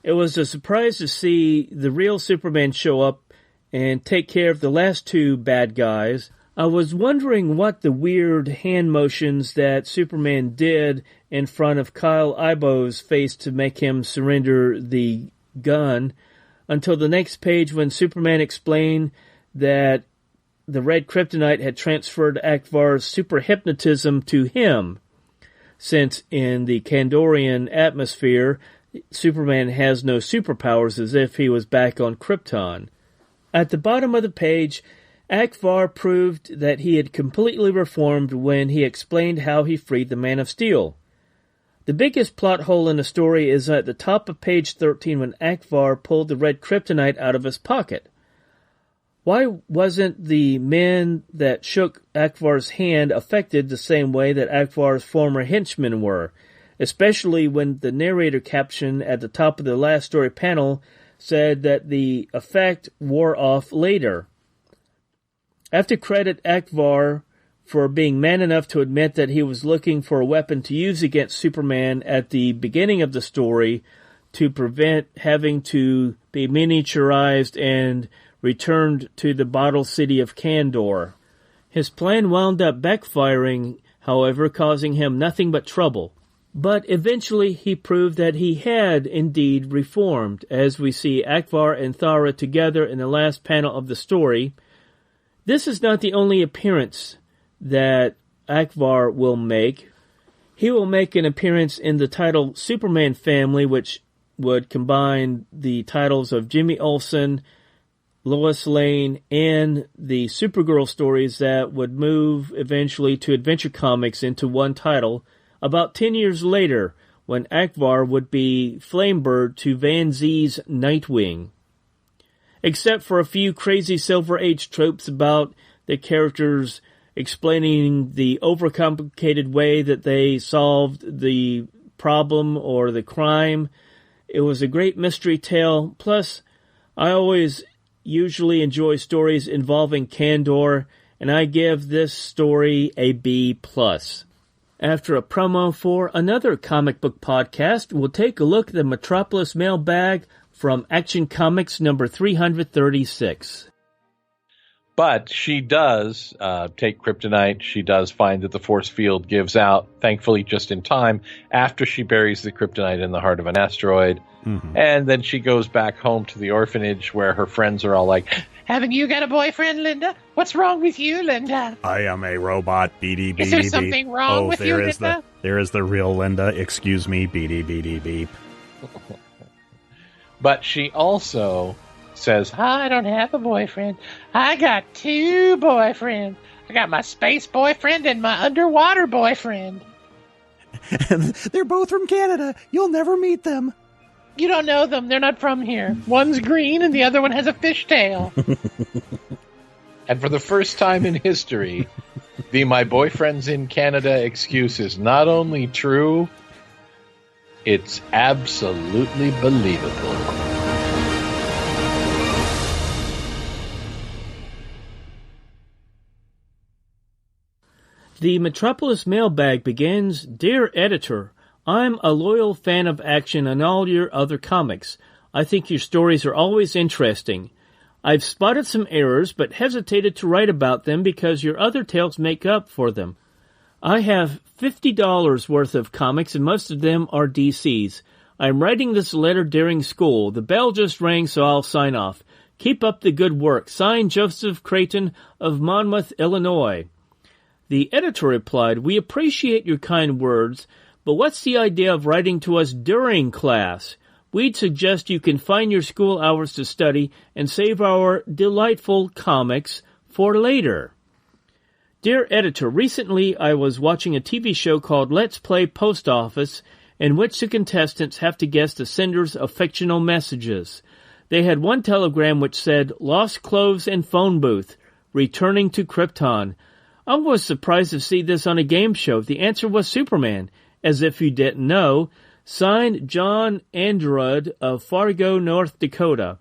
It was a surprise to see the real Superman show up and take care of the last two bad guys. I was wondering what the weird hand motions that Superman did in front of Kyle Ibo's face to make him surrender the gun, until the next page when Superman explained that the red kryptonite had transferred Akvar's super hypnotism to him, since in the Kandorian atmosphere, Superman has no superpowers, as if he was back on Krypton. At the bottom of the page, Akvar proved that he had completely reformed when he explained how he freed the Man of Steel. The biggest plot hole in the story is at the top of page 13 when Akvar pulled the red kryptonite out of his pocket. Why wasn't the men that shook Akvar's hand affected the same way that Akvar's former henchmen were, especially when the narrator caption at the top of the last story panel said that the effect wore off later? I have to credit Akvar for being man enough to admit that he was looking for a weapon to use against Superman at the beginning of the story to prevent having to be miniaturized and returned to the bottle city of Kandor. His plan wound up backfiring, however, causing him nothing but trouble. But eventually he proved that he had indeed reformed, as we see Akvar and Thara together in the last panel of the story. This is not the only appearance that Akvar will make. He will make an appearance in the title Superman Family, which would combine the titles of Jimmy Olsen, Lois Lane, and the Supergirl stories that would move eventually to Adventure Comics into one title about 10 years later, when Akvar would be Flamebird to Van Z's Nightwing. Except for a few crazy Silver Age tropes about the characters explaining the overcomplicated way that they solved the problem or the crime, it was a great mystery tale. Plus, I always usually enjoy stories involving Kandor, and I give this story a B+. After a promo for another comic book podcast, we'll take a look at the Metropolis mailbag from Action Comics number 336. But she does take kryptonite. She does find that the force field gives out, thankfully just in time, after she buries the kryptonite in the heart of an asteroid. Mm-hmm. And then she goes back home to the orphanage where her friends are all like, "Haven't you got a boyfriend, Linda? What's wrong with you, Linda?" I am a robot, beady beady Is there beep. something wrong with you, Linda? There is the real Linda. Excuse me, beady beady beep. But she also says, "I don't have a boyfriend. I got 2 boyfriends. I got my space boyfriend and my underwater boyfriend. And they're both from Canada. You'll never meet them. You don't know them. They're not from here. One's green and the other one has a fishtail. And for the first time in history, the my boyfriend's in Canada excuse is not only true, it's absolutely believable. The Metropolis mailbag begins, Dear Editor, I'm a loyal fan of Action and all your other comics. I think your stories are always interesting. I've spotted some errors, but hesitated to write about them because your other tales make up for them. I have $50 worth of comics, and most of them are DC's. I'm writing this letter during school. The bell just rang, so I'll sign off. Keep up the good work. Signed, Joseph Creighton of Monmouth, Illinois. The editor replied, We appreciate your kind words, but what's the idea of writing to us during class? We'd suggest you confine your school hours to study and save our delightful comics for later. Dear Editor, recently I was watching a TV show called Let's Play Post Office, in which the contestants have to guess the senders of fictional messages. They had one telegram which said, Lost clothes and phone booth, returning to Krypton. I was surprised to see this on a game show. The answer was Superman, as if you didn't know. Signed, John Andrud of Fargo, North Dakota.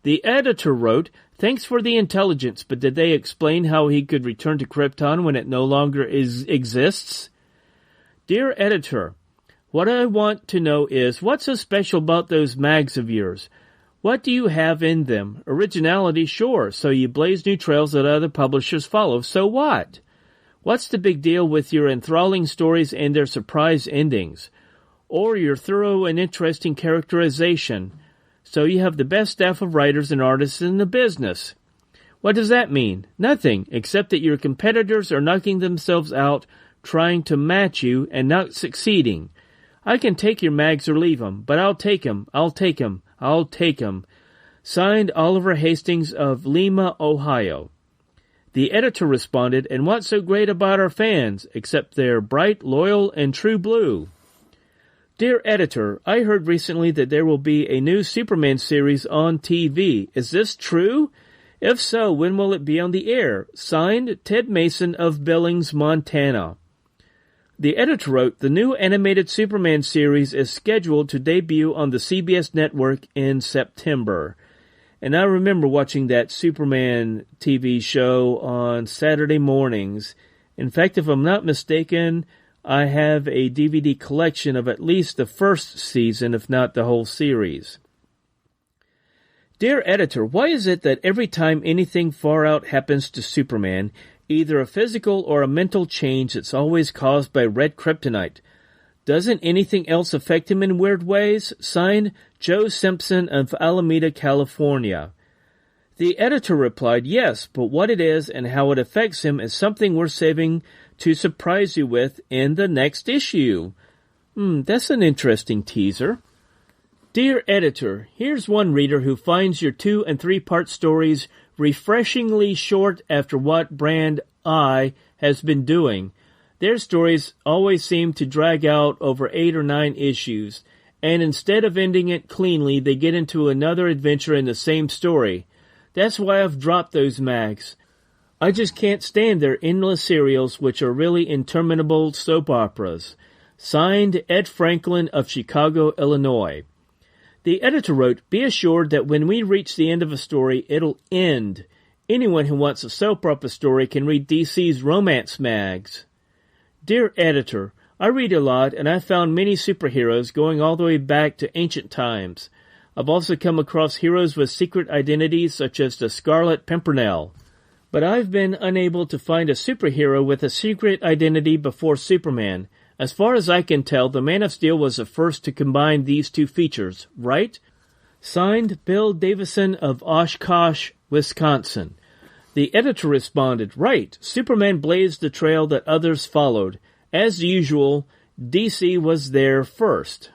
The editor wrote, Thanks for the intelligence, but did they explain how he could return to Krypton when it no longer exists? Dear Editor, what I want to know is, what's so special about those mags of yours? What do you have in them? Originality, sure, so you blaze new trails that other publishers follow. So what? What's the big deal with your enthralling stories and their surprise endings? Or your thorough and interesting characterization? So you have the best staff of writers and artists in the business. What does that mean? Nothing, except that your competitors are knocking themselves out trying to match you and not succeeding. I can take your mags or leave 'em, but I'll take 'em. Signed, Oliver Hastings of Lima, Ohio. The editor responded, And what's so great about our fans, except they're bright, loyal, and true blue? Dear Editor, I heard recently that there will be a new Superman series on TV. Is this true? If so, when will it be on the air? Signed, Ted Mason of Billings, Montana. The editor wrote, The new animated Superman series is scheduled to debut on the CBS network in September. And I remember watching that Superman TV show on Saturday mornings. In fact, if I'm not mistaken, I have a DVD collection of at least the first season, if not the whole series. Dear Editor, why is it that every time anything far out happens to Superman, either a physical or a mental change, it's always caused by red kryptonite? Doesn't anything else affect him in weird ways? Signed, Joe Simpson of Alameda, California. The editor replied, Yes, but what it is and how it affects him is something we're saving to surprise you with in the next issue. That's an interesting teaser. Dear Editor, here's one reader who finds your 2- and 3-part stories refreshingly short after what Brand I has been doing. Their stories always seem to drag out over 8 or 9 issues, and instead of ending it cleanly, they get into another adventure in the same story. That's why I've dropped those mags. I just can't stand their endless serials, which are really interminable soap operas. Signed, Ed Franklin of Chicago, Illinois. The editor wrote, Be assured that when we reach the end of a story, it'll end. Anyone who wants a soap opera story can read DC's romance mags. Dear Editor, I read a lot, and I've found many superheroes going all the way back to ancient times. I've also come across heroes with secret identities, such as the Scarlet Pimpernel. But I've been unable to find a superhero with a secret identity before Superman. As far as I can tell, the Man of Steel was the first to combine these two features, right? Signed, Bill Davison of Oshkosh, Wisconsin. The editor responded, Right, Superman blazed the trail that others followed. As usual, DC was there first.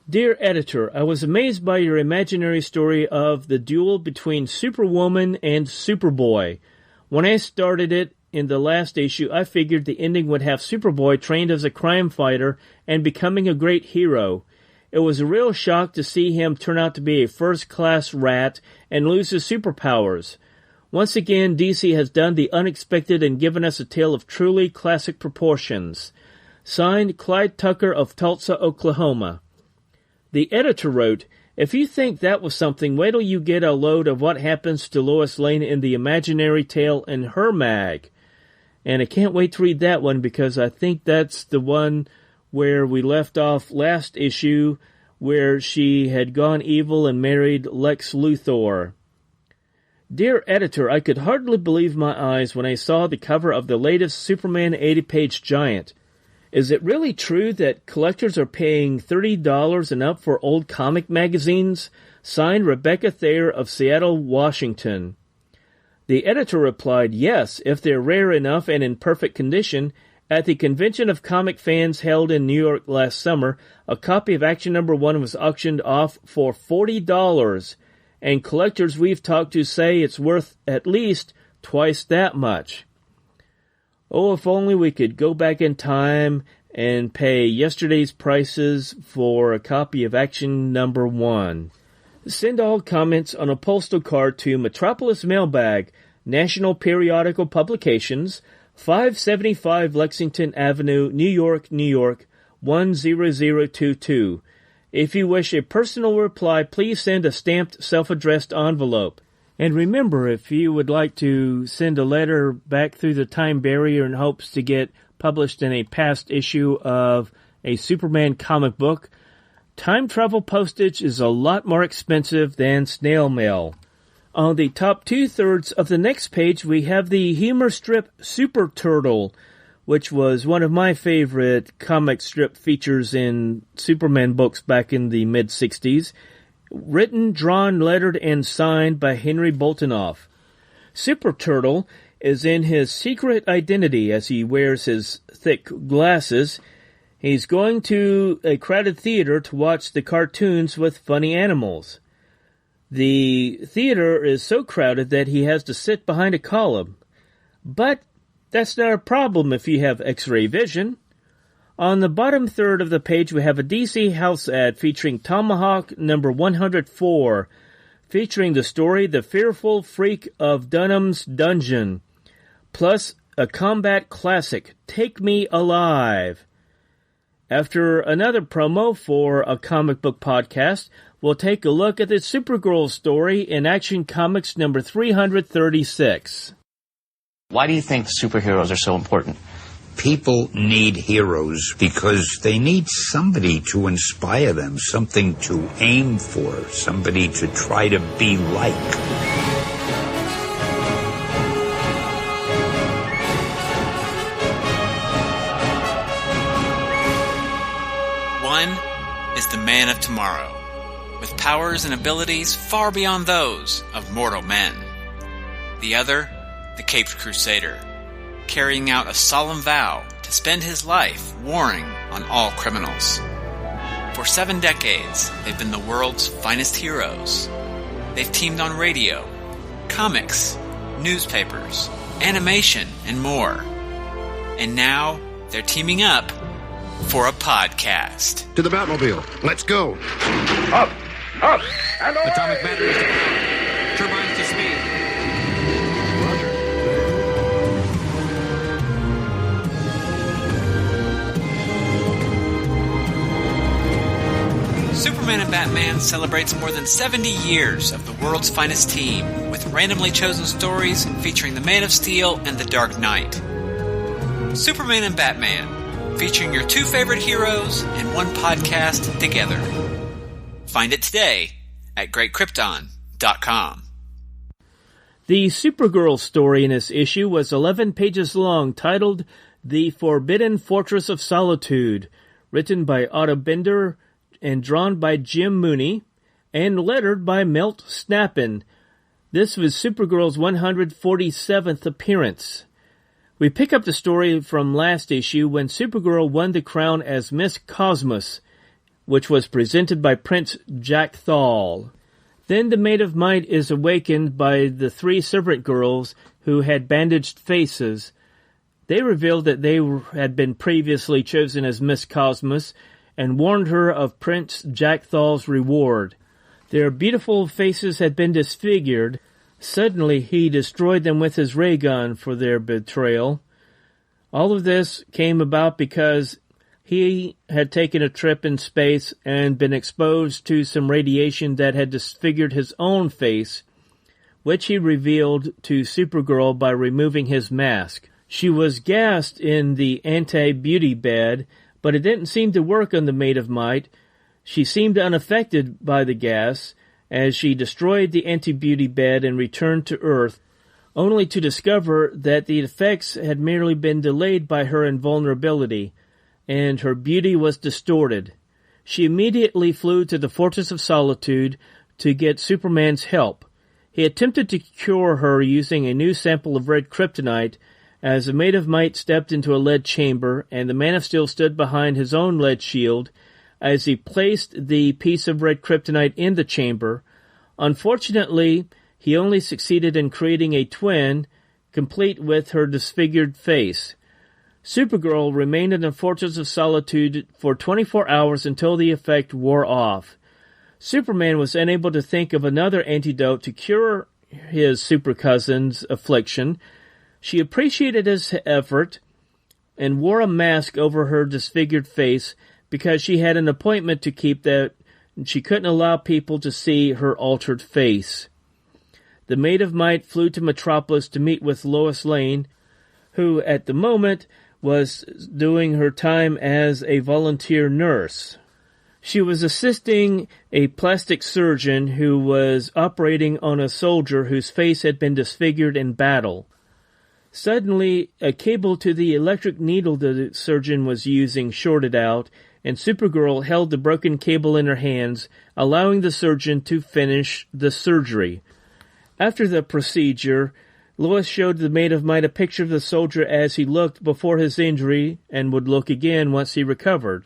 Dear Editor, I was amazed by your imaginary story of the duel between Superwoman and Superboy. When I started it, in the last issue, I figured the ending would have Superboy trained as a crime fighter and becoming a great hero. It was a real shock to see him turn out to be a first-class rat and lose his superpowers. Once again, DC has done the unexpected and given us a tale of truly classic proportions. Signed, Clyde Tucker of Tulsa, Oklahoma. The editor wrote, "If you think that was something, wait till you get a load of what happens to Lois Lane in the imaginary tale in her mag." And I can't wait to read that one because I think that's the one where we left off last issue, where she had gone evil and married Lex Luthor. Dear editor, I could hardly believe my eyes when I saw the cover of the latest Superman 80-page giant. Is it really true that collectors are paying $30 and up for old comic magazines? Signed, Rebecca Thayer of Seattle, Washington. The editor replied, yes, if they're rare enough and in perfect condition. At the Convention of Comic Fans held in New York last summer, a copy of Action Number 1 was auctioned off for $40, and collectors we've talked to say it's worth at least twice that much. Oh, if only we could go back in time and pay yesterday's prices for a copy of Action Number 1. Send all comments on a postal card to Metropolis Mailbag, National Periodical Publications, 575 Lexington Avenue, New York, New York, 10022. If you wish a personal reply, please send a stamped self-addressed envelope. And remember, if you would like to send a letter back through the time barrier in hopes to get published in a past issue of a Superman comic book, time travel postage is a lot more expensive than snail mail. On the top 2/3 of the next page, we have the humor strip Super Turtle, which was one of my favorite comic strip features in Superman books back in the mid-60s. Written, drawn, lettered, and signed by Henry Boltinoff. Super Turtle is in his secret identity as he wears his thick glasses. He's going to a crowded theater to watch the cartoons with funny animals. The theater is so crowded that he has to sit behind a column. But that's not a problem if you have X-ray vision. On the bottom third of the page, we have a DC House ad featuring Tomahawk number 104, featuring the story The Fearful Freak of Dunham's Dungeon, plus a combat classic, Take Me Alive. After another promo for a comic book podcast, we'll take a look at the Supergirl story in Action Comics number 336. Why do you think superheroes are so important? People need heroes because they need somebody to inspire them, something to aim for, somebody to try to be like. One is the Man of Tomorrow, with powers and abilities far beyond those of mortal men. The other, the Caped Crusader, carrying out a solemn vow to spend his life warring on all criminals. For 7 decades, they've been the world's finest heroes. They've teamed on radio, comics, newspapers, animation, and more. And now, they're teaming up for a podcast. To the Batmobile. Let's go. Up! Up! And away! Atomic batteries to power. Turbines to speed. Superman and Batman celebrates more than 70 years of the world's finest team, with randomly chosen stories featuring the Man of Steel and the Dark Knight. Superman and Batman, featuring your 2 favorite heroes in one podcast together. Find it today at GreatKrypton.com. The Supergirl story in this issue was 11 pages long, titled The Forbidden Fortress of Solitude, written by Otto Bender and drawn by Jim Mooney, and lettered by Milt Snapin. This was Supergirl's 147th appearance. We pick up the story from last issue when Supergirl won the crown as Miss Cosmos, which was presented by Prince Jack Thal. Then the Maid of Might is awakened by the 3 servant girls who had bandaged faces. They revealed that they had been previously chosen as Miss Cosmos and warned her of Prince Jack Thal's reward. Their beautiful faces had been disfigured. Suddenly he destroyed them with his ray gun for their betrayal. All of this came about because he had taken a trip in space and been exposed to some radiation that had disfigured his own face, which he revealed to Supergirl by removing his mask. She was gassed in the anti-beauty bed, but it didn't seem to work on the Maid of Might. She seemed unaffected by the gas as she destroyed the anti-beauty bed and returned to Earth, only to discover that the effects had merely been delayed by her invulnerability, and her beauty was distorted. She immediately flew to the Fortress of Solitude to get Superman's help. He attempted to cure her using a new sample of red kryptonite, as the Maid of Might stepped into a lead chamber, and the Man of Steel stood behind his own lead shield as he placed the piece of red kryptonite in the chamber. Unfortunately, he only succeeded in creating a twin, complete with her disfigured face. Supergirl remained in the Fortress of Solitude for 24 hours until the effect wore off. Superman was unable to think of another antidote to cure his super cousin's affliction. She appreciated his effort and wore a mask over her disfigured face because she had an appointment to keep that she couldn't allow people to see her altered face. The Maid of Might flew to Metropolis to meet with Lois Lane, who at the moment was doing her time as a volunteer nurse. She was assisting a plastic surgeon who was operating on a soldier whose face had been disfigured in battle. Suddenly, a cable to the electric needle the surgeon was using shorted out, and Supergirl held the broken cable in her hands, allowing the surgeon to finish the surgery. After the procedure, Lois showed the Maid of Might a picture of the soldier as he looked before his injury and would look again once he recovered.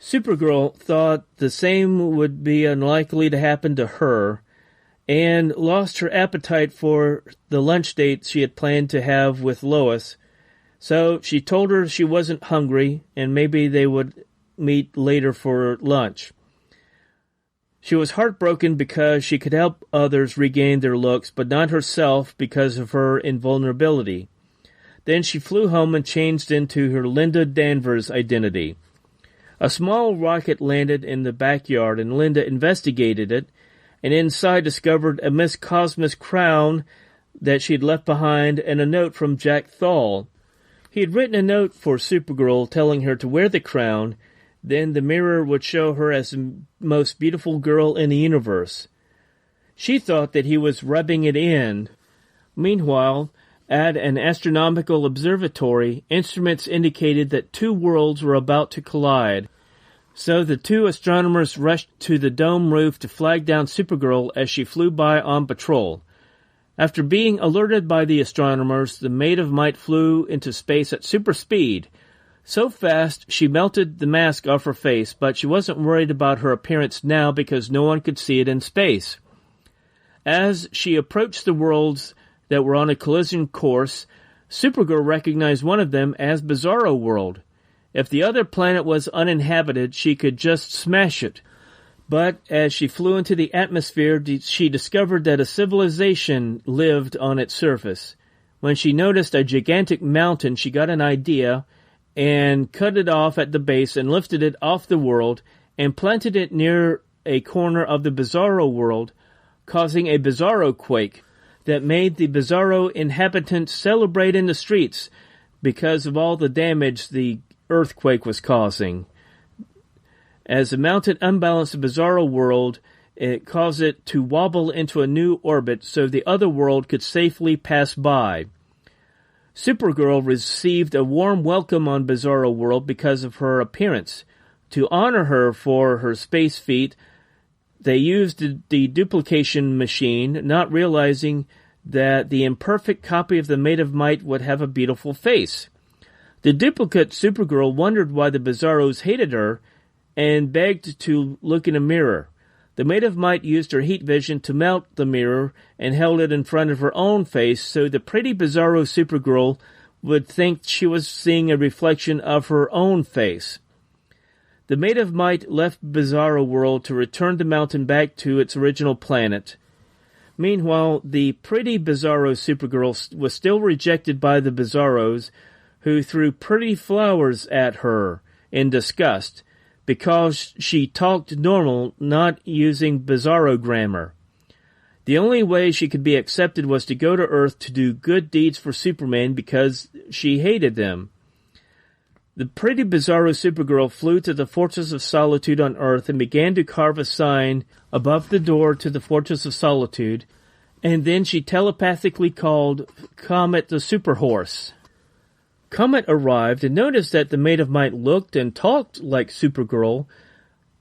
Supergirl thought the same would be unlikely to happen to her, and lost her appetite for the lunch date she had planned to have with Lois, so she told her she wasn't hungry and maybe they would meet later for lunch. She was heartbroken because she could help others regain their looks, but not herself because of her invulnerability. Then she flew home and changed into her Linda Danvers identity. A small rocket landed in the backyard, and Linda investigated it, and inside discovered a Miss Cosmos crown that she had left behind and a note from Jack Thal. He had written a note for Supergirl telling her to wear the crown, then the mirror would show her as the most beautiful girl in the universe. She thought that he was rubbing it in. Meanwhile, at an astronomical observatory, instruments indicated that two worlds were about to collide. So the two astronomers rushed to the dome roof to flag down Supergirl as she flew by on patrol. After being alerted by the astronomers, the Maid of Might flew into space at super speed. So fast, she melted the mask off her face, but she wasn't worried about her appearance now because no one could see it in space. As she approached the worlds that were on a collision course, Supergirl recognized one of them as Bizarro World. If the other planet was uninhabited, she could just smash it. But as she flew into the atmosphere, she discovered that a civilization lived on its surface. When she noticed a gigantic mountain, she got an idea and cut it off at the base and lifted it off the world and planted it near a corner of the Bizarro World, causing a Bizarro quake that made the Bizarro inhabitants celebrate in the streets because of all the damage the earthquake was causing. As the mountain unbalanced the Bizarro World, it caused it to wobble into a new orbit so the other world could safely pass by. Supergirl received a warm welcome on Bizarro World because of her appearance. To honor her for her space feat, they used the duplication machine, not realizing that the imperfect copy of the Maid of Might would have a beautiful face. The duplicate Supergirl wondered why the Bizarros hated her and begged to look in a mirror. The Maid of Might used her heat vision to melt the mirror and held it in front of her own face so the pretty Bizarro Supergirl would think she was seeing a reflection of her own face. The Maid of Might left Bizarro World to return the mountain back to its original planet. Meanwhile, the pretty Bizarro Supergirl was still rejected by the Bizarros, who threw pretty flowers at her in disgust because she talked normal, not using Bizarro grammar. The only way she could be accepted was to go to Earth to do good deeds for Superman because she hated them. The pretty Bizarro Supergirl flew to the Fortress of Solitude on Earth and began to carve a sign above the door to the Fortress of Solitude, and then she telepathically called Comet the Superhorse. Comet arrived and noticed that the Maid of Might looked and talked like Supergirl,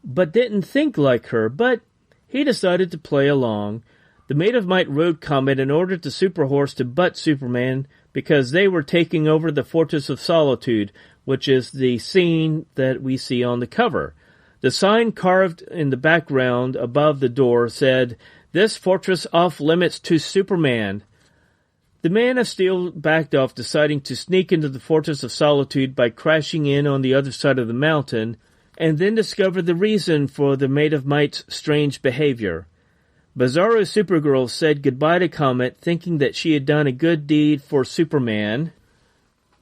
but didn't think like her, but he decided to play along. The Maid of Might rode Comet and ordered the Superhorse to butt Superman because they were taking over the Fortress of Solitude, which is the scene that we see on the cover. The sign carved in the background above the door said, "This fortress off limits to Superman." The Man of Steel backed off, deciding to sneak into the Fortress of Solitude by crashing in on the other side of the mountain, and then discovered the reason for the Maid of Might's strange behavior. Bizarro Supergirl said goodbye to Comet, thinking that she had done a good deed for Superman.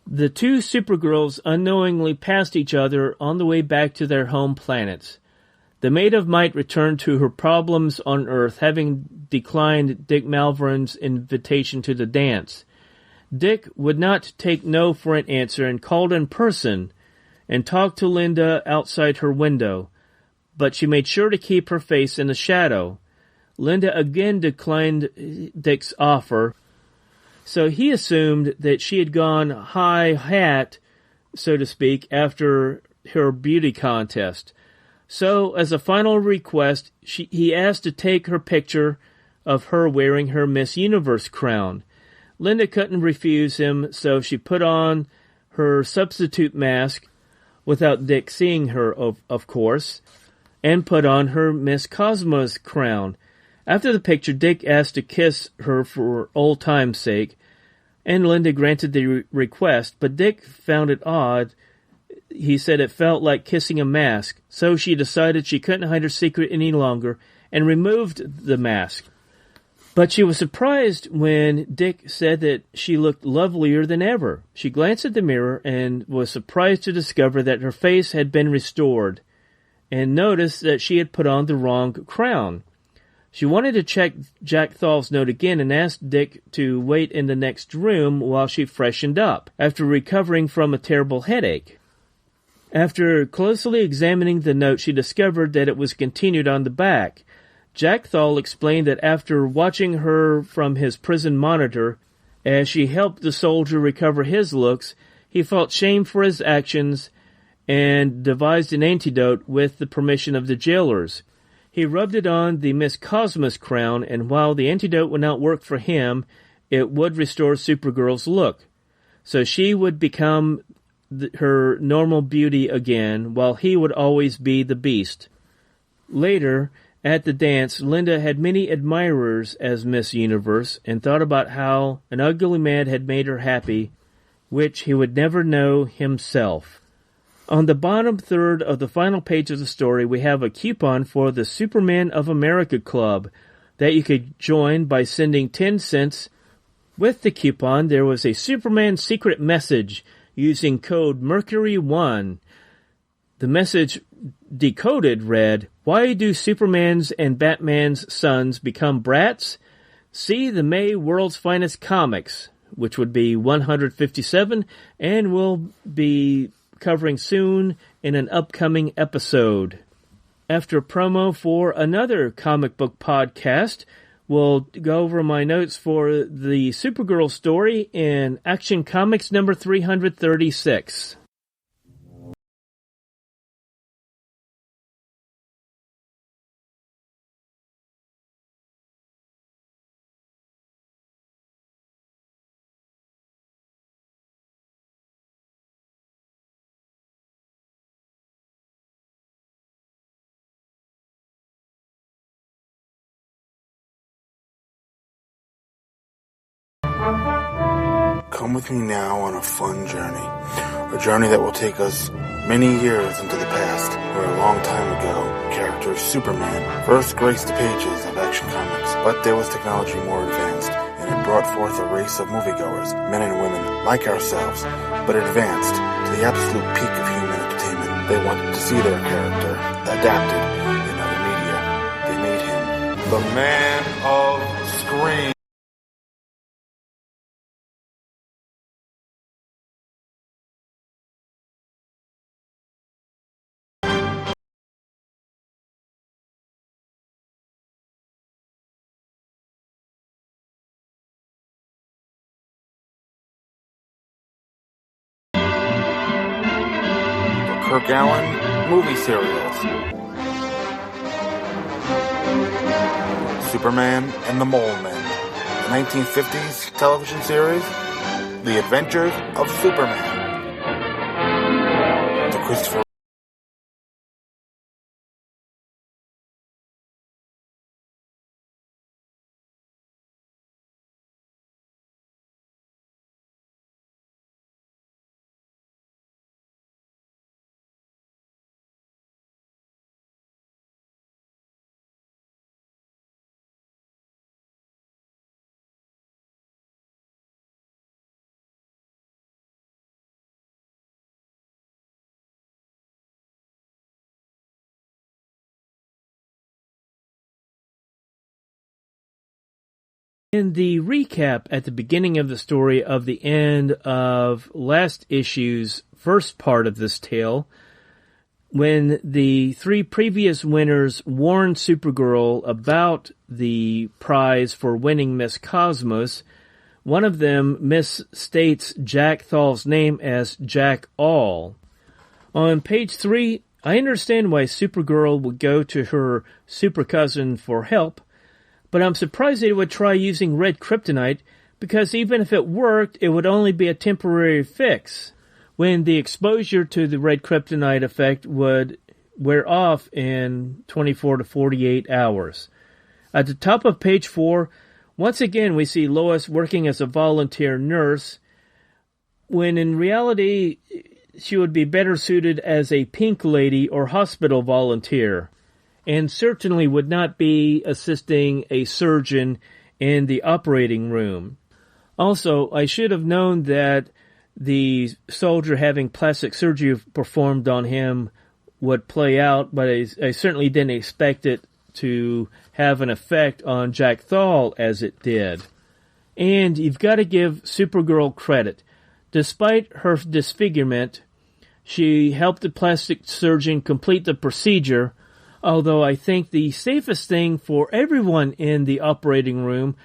The two Supergirls unknowingly passed each other on the way back to their home planets. The Maid of Might returned to her problems on Earth, having declined Dick Malvern's invitation to the dance. Dick would not take no for an answer and called in person and talked to Linda outside her window, but she made sure to keep her face in the shadow. Linda again declined Dick's offer, so he assumed that she had gone high hat, so to speak, after her beauty contest. So, as a final request, he asked to take her picture of her wearing her Miss Universe crown. Linda couldn't refuse him, so she put on her substitute mask, without Dick seeing her, of course, and put on her Miss Cosmos crown. After the picture, Dick asked to kiss her for old time's sake, and Linda granted the request, but Dick found it odd. He said it felt like kissing a mask, so she decided she couldn't hide her secret any longer and removed the mask. But she was surprised when Dick said that she looked lovelier than ever. She glanced at the mirror and was surprised to discover that her face had been restored, and noticed that she had put on the wrong crown. She wanted to check Jack Thal's note again and asked Dick to wait in the next room while she freshened up, after recovering from a terrible headache. After closely examining the note, she discovered that it was continued on the back. Jack Thal explained that after watching her from his prison monitor, as she helped the soldier recover his looks, he felt shame for his actions and devised an antidote with the permission of the jailers. He rubbed it on the Miss Cosmos crown, and while the antidote would not work for him, it would restore Supergirl's look. So she would become her normal beauty again, while he would always be the Beast. Later, at the dance, Linda had many admirers as Miss Universe, and thought about how an ugly man had made her happy, which he would never know himself. On the bottom third of the final page of the story, we have a coupon for the Superman of America Club that you could join by sending 10 cents. With the coupon, there was a Superman secret message using code Mercury1. The message decoded read, "Why do Superman's and Batman's sons become brats? See the May World's Finest Comics," which would be 157, and will be covering soon in an upcoming episode. After promo for another comic book podcast, we'll go over my notes for the Supergirl story in Action Comics number 336. come with me now on a fun journey. A journey that will take us many years into the past, where a long time ago, character Superman first graced the pages of Action Comics. But there was technology more advanced, and it brought forth a race of moviegoers, men and women like ourselves, but advanced to the absolute peak of human entertainment. They wanted to see their character adapted in other media. They made him the Man of Screen. Kirk Allen movie serials. Superman and the Mole Men. The 1950s television series, The Adventures of Superman. The Christopher In the recap at the beginning of the story of the end of last issue's first part of this tale, when the three previous winners warned Supergirl about the prize for winning Miss Cosmos, one of them misstates Jack Thal's name as Jack All. On page 3, I understand why Supergirl would go to her super cousin for help, but I'm surprised they would try using red kryptonite, because even if it worked, it would only be a temporary fix, when the exposure to the red kryptonite effect would wear off in 24 to 48 hours. At the top of page 4, once again we see Lois working as a volunteer nurse, when in reality she would be better suited as a pink lady or hospital volunteer, and certainly would not be assisting a surgeon in the operating room. Also, I should have known that the soldier having plastic surgery performed on him would play out, but I certainly didn't expect it to have an effect on Jack Thal as it did. And you've got to give Supergirl credit. Despite her disfigurement, she helped the plastic surgeon complete the procedure, although I think the safest thing for everyone in the operating room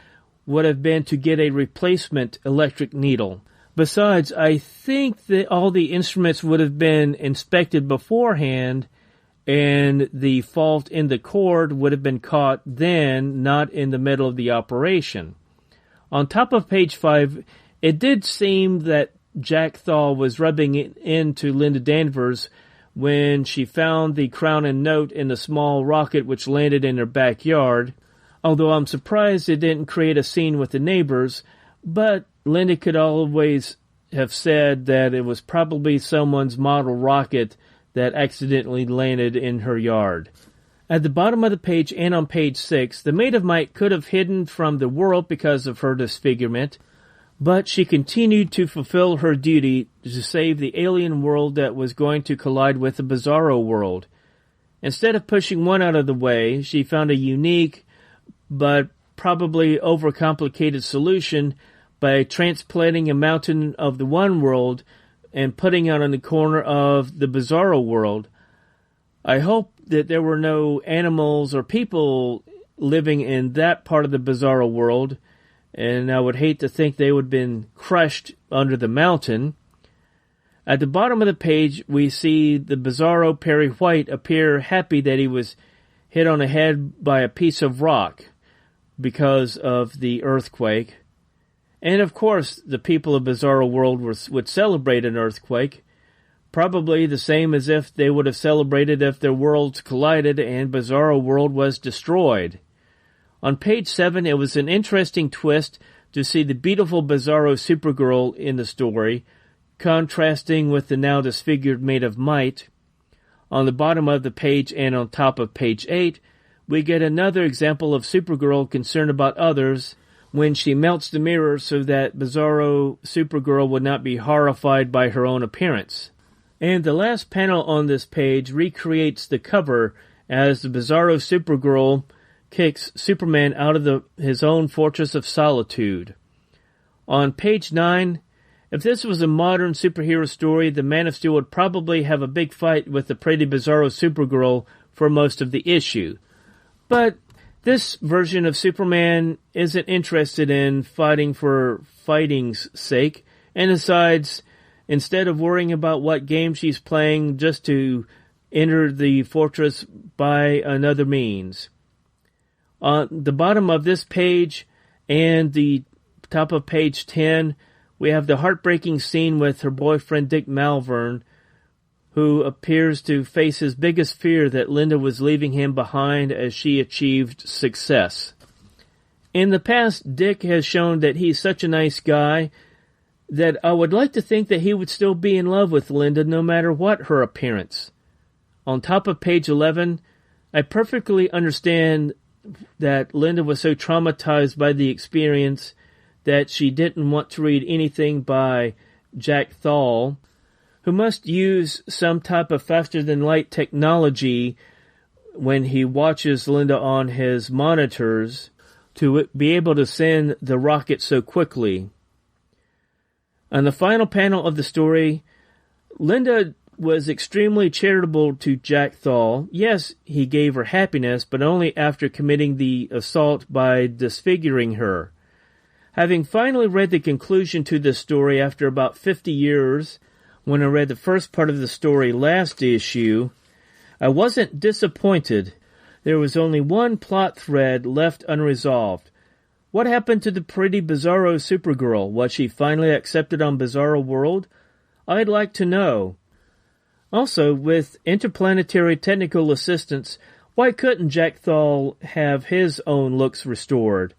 would have been to get a replacement electric needle. Besides, I think that all the instruments would have been inspected beforehand, and the fault in the cord would have been caught then, not in the middle of the operation. On top of page 5, it did seem that Jack Thal was rubbing it into Linda Danvers when she found the crown and note in the small rocket which landed in her backyard, although I'm surprised it didn't create a scene with the neighbors, but Linda could always have said that it was probably someone's model rocket that accidentally landed in her yard. At the bottom of the page and on page 6, the Maid of Might could have hidden from the world because of her disfigurement, but she continued to fulfill her duty to save the alien world that was going to collide with the Bizarro world. Instead of pushing one out of the way, she found a unique but probably overcomplicated solution by transplanting a mountain of the one world and putting it on the corner of the Bizarro world. I hope that there were no animals or people living in that part of the Bizarro world, and I would hate to think they would have been crushed under the mountain. At the bottom of the page, we see the Bizarro Perry White appear happy that he was hit on the head by a piece of rock because of the earthquake. And of course, the people of Bizarro World would celebrate an earthquake, probably the same as if they would have celebrated if their worlds collided and Bizarro World was destroyed. On page 7, it was an interesting twist to see the beautiful Bizarro Supergirl in the story, contrasting with the now disfigured Maid of Might. On the bottom of the page and on top of page 8, we get another example of Supergirl concerned about others when she melts the mirror so that Bizarro Supergirl would not be horrified by her own appearance. And the last panel on this page recreates the cover as the Bizarro Supergirl kicks Superman out of his own Fortress of Solitude. On page 9, if this was a modern superhero story, the Man of Steel would probably have a big fight with the pretty Bizarro Supergirl for most of the issue. But this version of Superman isn't interested in fighting for fighting's sake, and decides, instead of worrying about what game she's playing, just to enter the fortress by another means. On the bottom of this page and the top of page 10, we have the heartbreaking scene with her boyfriend Dick Malvern, who appears to face his biggest fear that Linda was leaving him behind as she achieved success. In the past, Dick has shown that he's such a nice guy that I would like to think that he would still be in love with Linda no matter what her appearance. On top of page 11, I perfectly understand that Linda was so traumatized by the experience that she didn't want to read anything by Jack Thal, who must use some type of faster-than-light technology when he watches Linda on his monitors to be able to send the rocket so quickly. On the final panel of the story, Linda was extremely charitable to Jack Thal. Yes, he gave her happiness, but only after committing the assault by disfiguring her. Having finally read the conclusion to this story after about 50 years, when I read the first part of the story last issue, I wasn't disappointed. There was only one plot thread left unresolved. What happened to the pretty Bizarro Supergirl? Was she finally accepted on Bizarro World? I'd like to know. Also, with interplanetary technical assistance, why couldn't Jack Thal have his own looks restored?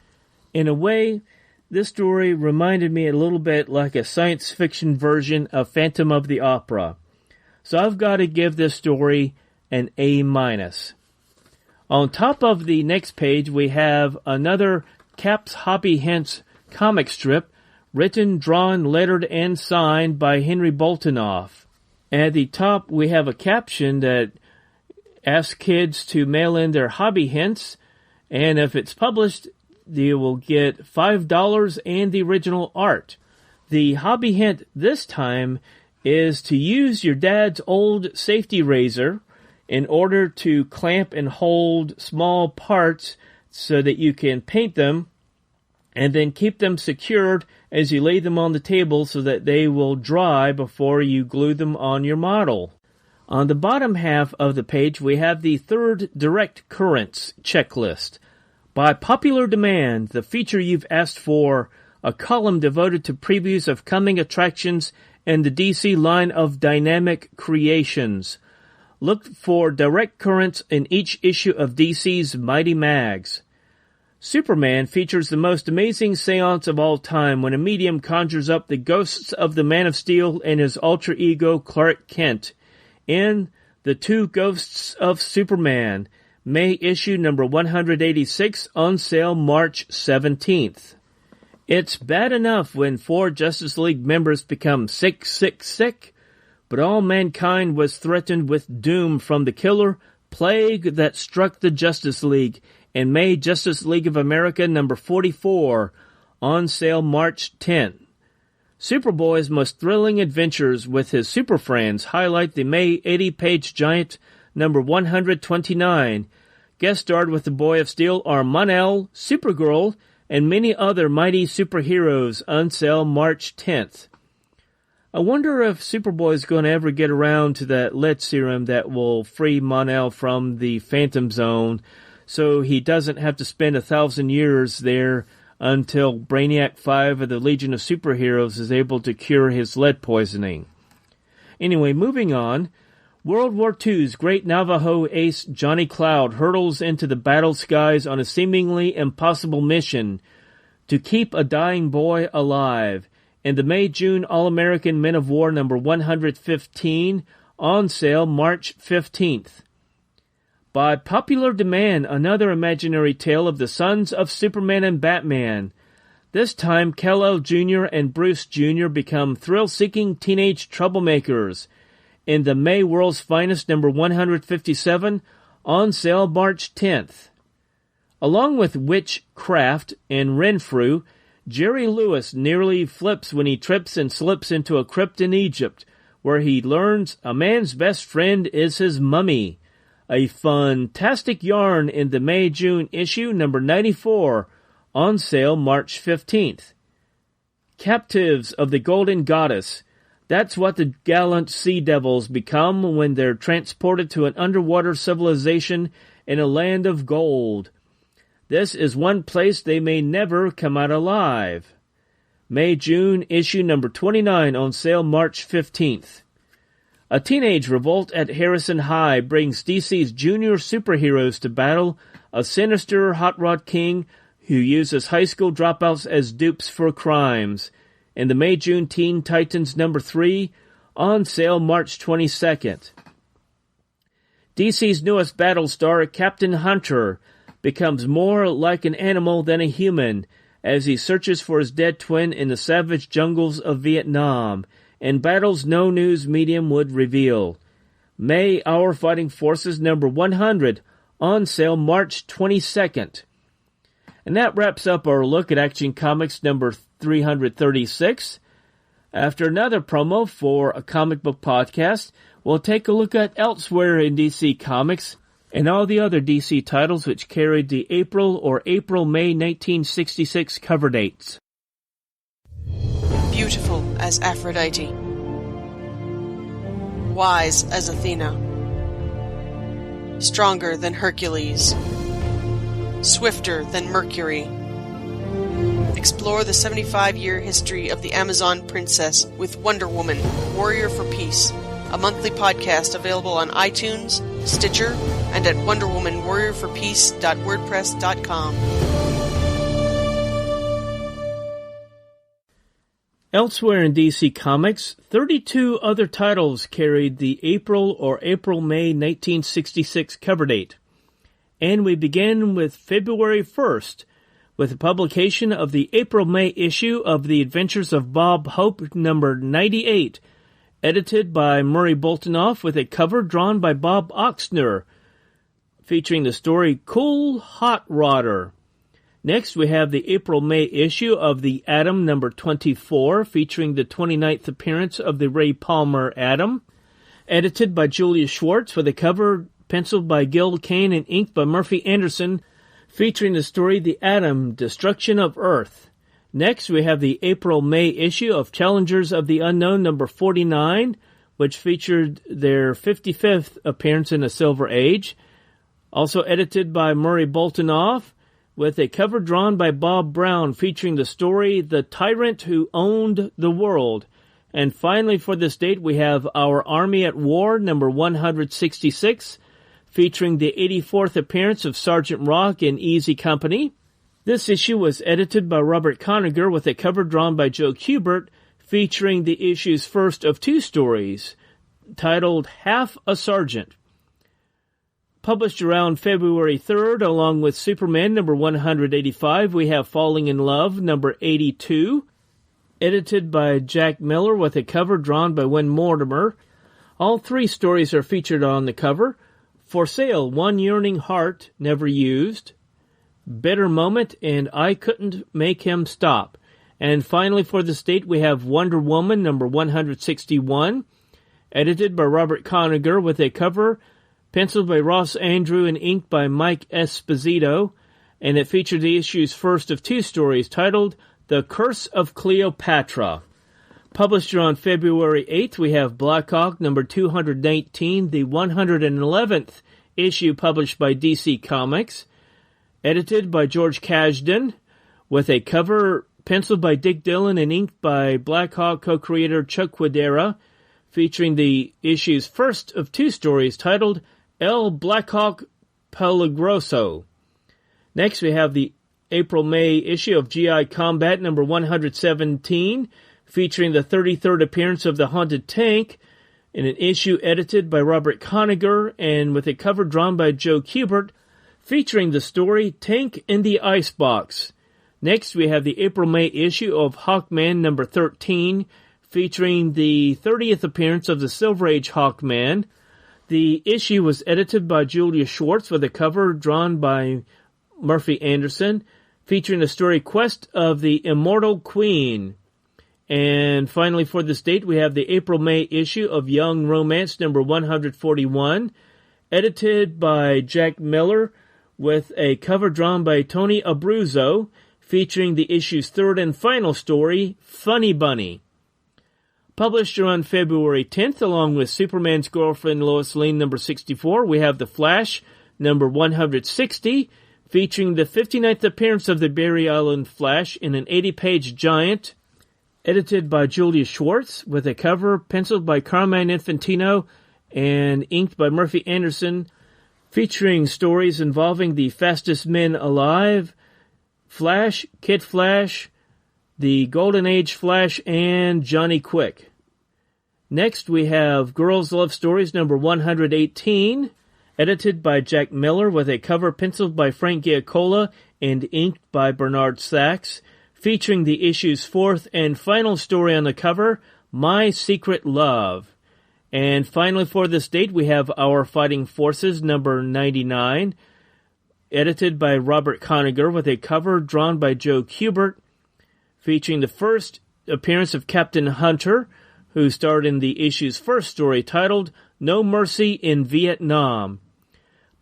In a way, this story reminded me a little bit like a science fiction version of Phantom of the Opera. So I've got to give this story an A-. On top of the next page, we have another Cap's Hobby Hints comic strip, written, drawn, lettered, and signed by Henry Boltinoff. At the top, we have a caption that asks kids to mail in their hobby hints, and if it's published, you will get $5 and the original art. The hobby hint this time is to use your dad's old safety razor in order to clamp and hold small parts so that you can paint them and then keep them secured as you lay them on the table so that they will dry before you glue them on your model. On the bottom half of the page, we have the third direct currents checklist. By popular demand, the feature you've asked for, a column devoted to previews of coming attractions and the DC line of dynamic creations. Look for direct currents in each issue of DC's Mighty Mags. Superman features the most amazing seance of all time when a medium conjures up the ghosts of the Man of Steel and his alter ego Clark Kent in The Two Ghosts of Superman, May issue number 186, on sale March 17th. It's bad enough when 4 Justice League members become sick, but all mankind was threatened with doom from the killer plague that struck the Justice League in May Justice League of America number 44, on sale March 10. Superboy's most thrilling adventures with his super friends highlight the May 80-page giant number 129. Guest starred with the Boy of Steel are Mon-El, Supergirl, and many other mighty superheroes, on sale March 10th. I wonder if Superboy's going to ever get around to that lead serum that will free Mon-El from the Phantom Zone, so he doesn't have to spend 1,000 years there until Brainiac 5 of the Legion of Superheroes is able to cure his lead poisoning. Anyway, moving on. World War II's great Navajo ace Johnny Cloud hurtles into the battle skies on a seemingly impossible mission To Keep a Dying Boy Alive, in the May-June All-American Men of War number 115, on sale March 15th. By popular demand, another imaginary tale of the sons of Superman and Batman. This time, Kal-El Jr. and Bruce Jr. become thrill-seeking teenage troublemakers. In the May World's Finest number 157, on sale March 10th. Along with Witchcraft and Renfrew, Jerry Lewis nearly flips when he trips and slips into a crypt in Egypt, where he learns a man's best friend is his mummy. A fantastic yarn in the May-June issue number 94, on sale March 15th. Captives of the Golden Goddess. That's what the gallant sea devils become when they're transported to an underwater civilization in a land of gold. This is one place they may never come out alive. May-June issue number 29, on sale March 15th. A teenage revolt at Harrison High brings DC's junior superheroes to battle a sinister hot rod king who uses high school dropouts as dupes for crimes. In the May-June Teen Titans number 3, on sale March 22nd. DC's newest battle star, Captain Hunter, becomes more like an animal than a human as he searches for his dead twin in the savage jungles of Vietnam, and battles no news medium would reveal. May Our Fighting Forces number 100, on sale March 22nd. And that wraps up our look at Action Comics number 336. After another promo for a comic book podcast, we'll take a look at elsewhere in DC Comics and all the other DC titles which carried the April or April-May 1966 cover dates. Beautiful as Aphrodite. Wise as Athena. Stronger than Hercules. Swifter than Mercury. Explore the 75-year history of the Amazon princess with Wonder Woman, Warrior for Peace, a monthly podcast available on iTunes, Stitcher, and at wonderwomanwarriorforpeace.wordpress.com. Elsewhere in DC Comics, 32 other titles carried the April or April-May 1966 cover date. And we begin with February 1st, with the publication of the April-May issue of The Adventures of Bob Hope number 98, edited by Murray Boltinoff with a cover drawn by Bob Oxner, featuring the story Cool Hot Rodder. Next, we have the April-May issue of The Atom number 24, featuring the 29th appearance of the Ray Palmer Atom, edited by Julia Schwartz with a cover penciled by Gil Kane and inked by Murphy Anderson, featuring the story The Atom, Destruction of Earth. Next, we have the April-May issue of Challengers of the Unknown number 49, which featured their 55th appearance in the Silver Age, also edited by Murray Boltinoff, with a cover drawn by Bob Brown featuring the story The Tyrant Who Owned the World. And finally, for this date, we have Our Army at War number 166, featuring the 84th appearance of Sergeant Rock in Easy Company. This issue was edited by Robert Conagher with a cover drawn by Joe Kubert, featuring the issue's first of two stories, titled Half a Sergeant. Published around February 3rd, along with Superman number 185, we have Falling in Love number 82, edited by Jack Miller with a cover drawn by Win Mortimer. All three stories are featured on the cover. For Sale, One Yearning Heart, Never Used, Bitter Moment, and I Couldn't Make Him Stop. And finally, for this date, we have Wonder Woman number 161, edited by Robert Conagher with a cover penciled by Ross Andrew and inked by Mike Esposito, and it featured the issue's first of two stories titled The Curse of Cleopatra. Published on February 8th, we have Blackhawk number 219, the 111th issue published by DC Comics, edited by George Kasdan, with a cover penciled by Dick Dillon and inked by Blackhawk co-creator Chuck Quidera, featuring the issue's first of two stories titled El Blackhawk Peligroso. Next, we have the April-May issue of G.I. Combat number 117, featuring the 33rd appearance of the Haunted Tank, in an issue edited by Robert Kanigher and with a cover drawn by Joe Kubert, featuring the story Tank in the Icebox. Next, we have the April-May issue of Hawkman number 13, featuring the 30th appearance of the Silver Age Hawkman. The issue was edited by Julia Schwartz with a cover drawn by Murphy Anderson, featuring the story Quest of the Immortal Queen. And finally, for this date, we have the April-May issue of Young Romance number 141, edited by Jack Miller, with a cover drawn by Tony Abruzzo, featuring the issue's third and final story, Funny Bunny. Published around February 10th, along with Superman's Girlfriend Lois Lane number 64, we have The Flash number 160, featuring the 59th appearance of the Barry Allen Flash in an 80-page giant, edited by Julia Schwartz, with a cover penciled by Carmine Infantino and inked by Murphy Anderson, featuring stories involving the fastest men alive, Flash, Kid Flash, the Golden Age Flash, and Johnny Quick. Next, we have Girls Love Stories number 118, edited by Jack Miller, with a cover penciled by Frank Giacola and inked by Bernard Sachs, featuring the issue's fourth and final story on the cover, My Secret Love. And finally, for this date, we have Our Fighting Forces number 99, edited by Robert Kanigher, with a cover drawn by Joe Kubert, featuring the first appearance of Captain Hunter, who starred in the issue's first story titled No Mercy in Vietnam.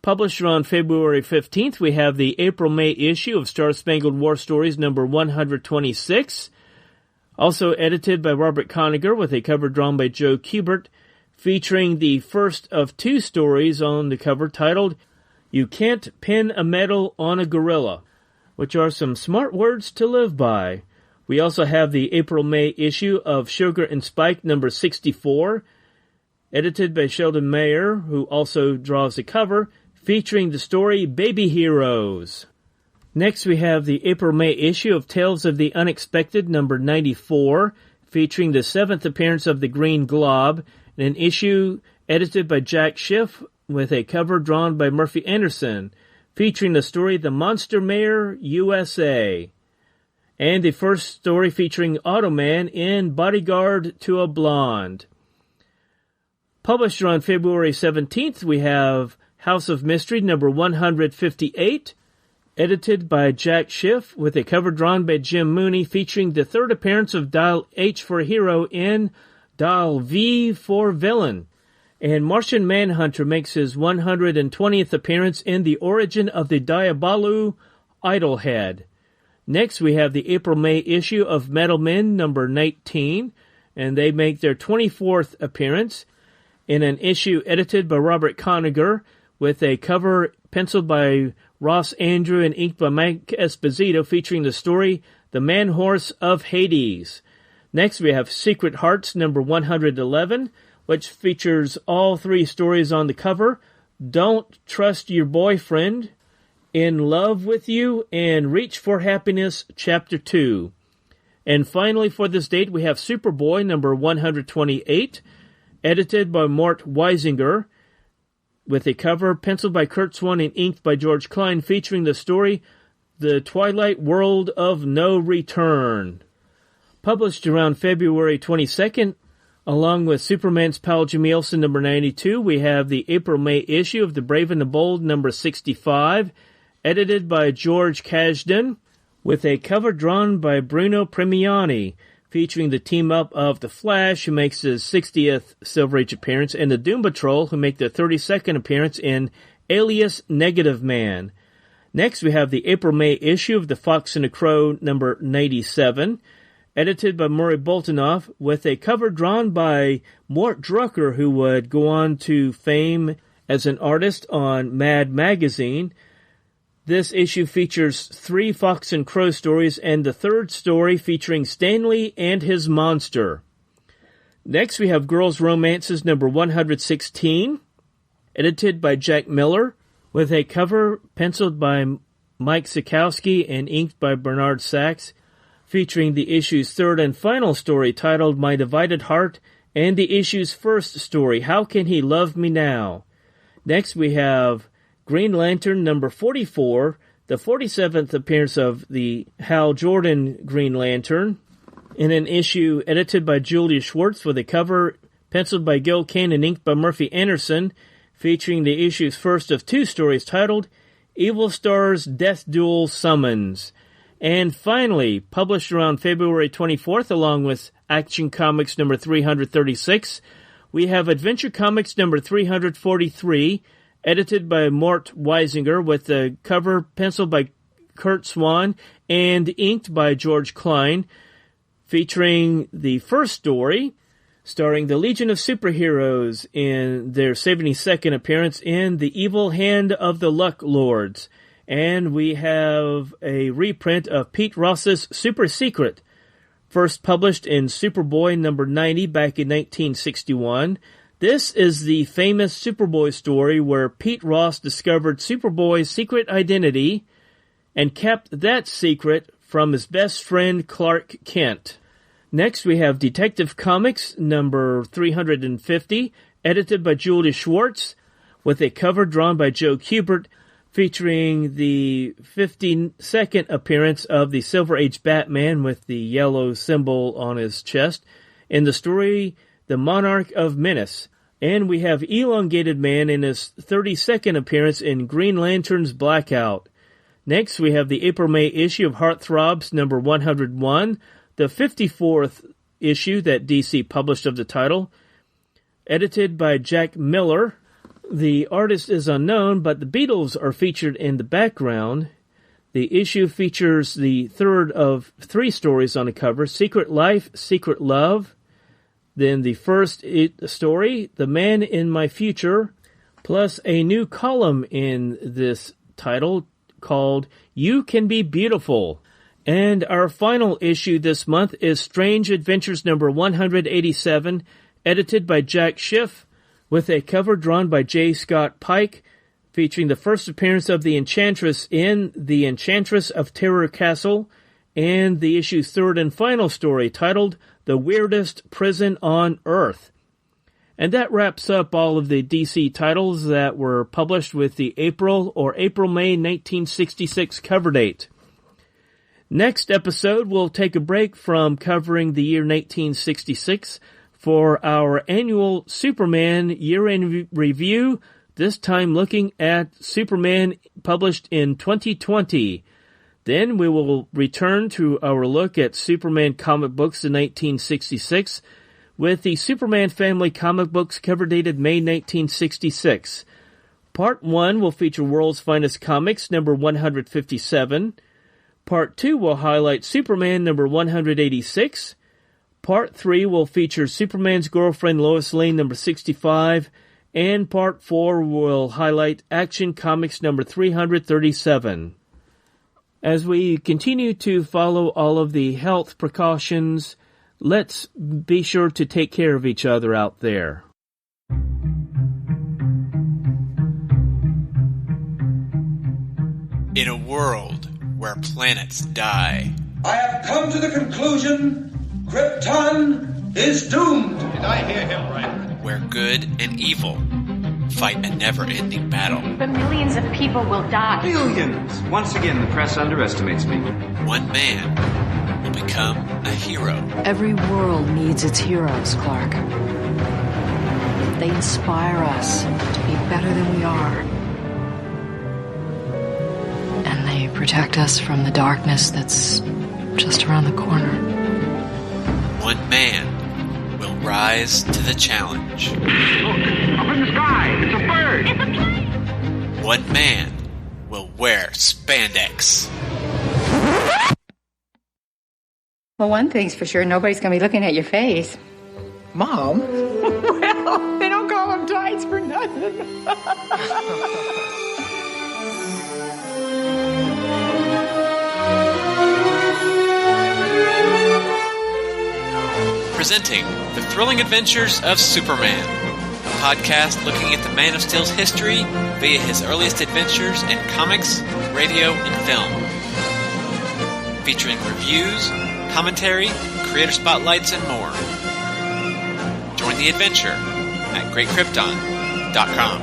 Published around February 15th, we have the April-May issue of Star-Spangled War Stories number 126, also edited by Robert Kanigher, with a cover drawn by Joe Kubert, featuring the first of two stories on the cover titled You Can't Pin a Medal on a Gorilla, which are some smart words to live by. We also have the April-May issue of Sugar and Spike number 64, edited by Sheldon Mayer, who also draws the cover, featuring the story Baby Heroes. Next, we have the April-May issue of Tales of the Unexpected number 94, featuring the 7th appearance of the Green Glob, and an issue edited by Jack Schiff, with a cover drawn by Murphy Anderson, featuring the story The Monster Mayor USA, and the first story featuring Automan in Bodyguard to a Blonde. Published around February 17th, we have House of Mystery number 158, edited by Jack Schiff, with a cover drawn by Jim Mooney, featuring the third appearance of Dial H for Hero in Dial V for Villain. And Martian Manhunter makes his 120th appearance in The Origin of the Diabolu Idolhead. Next, we have the April-May issue of Metal Men number 19, and they make their 24th appearance in an issue edited by Robert Kanigher, with a cover penciled by Ross Andrew and inked by Mike Esposito, featuring the story The Man-Horse of Hades. Next, we have Secret Hearts number 111, which features all three stories on the cover: Don't Trust Your Boyfriend, In Love with You, and Reach for Happiness, Chapter 2. And finally, for this date, we have Superboy number 128, edited by Mort Weisinger, with a cover penciled by Kurt Swan and inked by George Klein, featuring the story The Twilight World of No Return. Published around February 22nd, along with Superman's pal Jimmy Olsen number 92, we have the April-May issue of The Brave and the Bold number 65, edited by George Kasdan, with a cover drawn by Bruno Premiani, featuring the team-up of The Flash, who makes his 60th Silver Age appearance, and the Doom Patrol, who make their 32nd appearance in Alias Negative Man. Next, we have the April-May issue of The Fox and the Crow number 97, edited by Murray Boltinoff, with a cover drawn by Mort Drucker, who would go on to fame as an artist on Mad Magazine. This issue features 3 Fox and Crow stories, and the third story featuring Stanley and his monster. Next, we have Girls' Romances number 116, edited by Jack Miller, with a cover penciled by Mike Sikowski and inked by Bernard Sachs, featuring the issue's third and final story titled My Divided Heart, and the issue's first story, How Can He Love Me Now? Next we have Green Lantern number 44, the 47th appearance of the Hal Jordan Green Lantern, in an issue edited by Julius Schwartz with a cover penciled by Gil Kane and inked by Murphy Anderson, featuring the issue's first of two stories titled Evil Star's Death Duel Summons. And finally, published around February 24th along with Action Comics number 336, we have Adventure Comics number 343, edited by Mort Weisinger with the cover penciled by Kurt Swan and inked by George Klein, featuring the first story, starring the Legion of Superheroes in their 72nd appearance in The Evil Hand of the Luck Lords. And we have a reprint of Pete Ross's Super Secret, first published in Superboy number 90 back in 1961. This is the famous Superboy story where Pete Ross discovered Superboy's secret identity and kept that secret from his best friend Clark Kent. Next, we have Detective Comics number 350, edited by Julius Schwartz, with a cover drawn by Joe Kubert, featuring the 52nd appearance of the Silver Age Batman with the yellow symbol on his chest, in the story The Monarch of Menace. And we have Elongated Man in his 32nd appearance in Green Lantern's Blackout. Next, we have the April-May issue of Heartthrobs number 101, the 54th issue that DC published of the title, edited by Jack Miller. The artist is unknown, but the Beatles are featured in the background. The issue features the third of three stories on the cover, Secret Life, Secret Love. Then the first story, The Man in My Future, plus a new column in this title called You Can Be Beautiful. And our final issue this month is Strange Adventures number 187, edited by Jack Schiff, with a cover drawn by J. Scott Pike, featuring the first appearance of the Enchantress in The Enchantress of Terror Castle, and the issue's third and final story titled The Weirdest Prison on Earth. And that wraps up all of the DC titles that were published with the April or April-May 1966 cover date. Next episode, we'll take a break from covering the year 1966 for our annual Superman year-end review, this time looking at Superman published in 2020. Then we will return to our look at Superman comic books in 1966 with the Superman Family comic books cover dated May 1966. Part 1 will feature World's Finest Comics number 157. Part 2 will highlight Superman number 186. Part 3 will feature Superman's Girlfriend Lois Lane number 65. And Part 4 will highlight Action Comics number 337. As we continue to follow all of the health precautions, let's be sure to take care of each other out there. In a world where planets die, I have come to the conclusion Krypton is doomed. Did I hear him right? Where good and evil fight a never-ending battle. But millions of people will die. Millions! Once again, the press underestimates me. One man will become a hero. Every world needs its heroes, Clark. They inspire us to be better than we are. And they protect us from the darkness that's just around the corner. One man will rise to the challenge. Look, up in the sky, it's a bird. It's a plane. One man will wear spandex. Well, one thing's for sure, nobody's going to be looking at your face. Mom? Well, they don't call them tights for nothing. Presenting the thrilling adventures of Superman, podcast looking at the Man of Steel's history via his earliest adventures in comics, radio, and film. Featuring reviews, commentary, creator spotlights, and more. Join the adventure at GreatKrypton.com.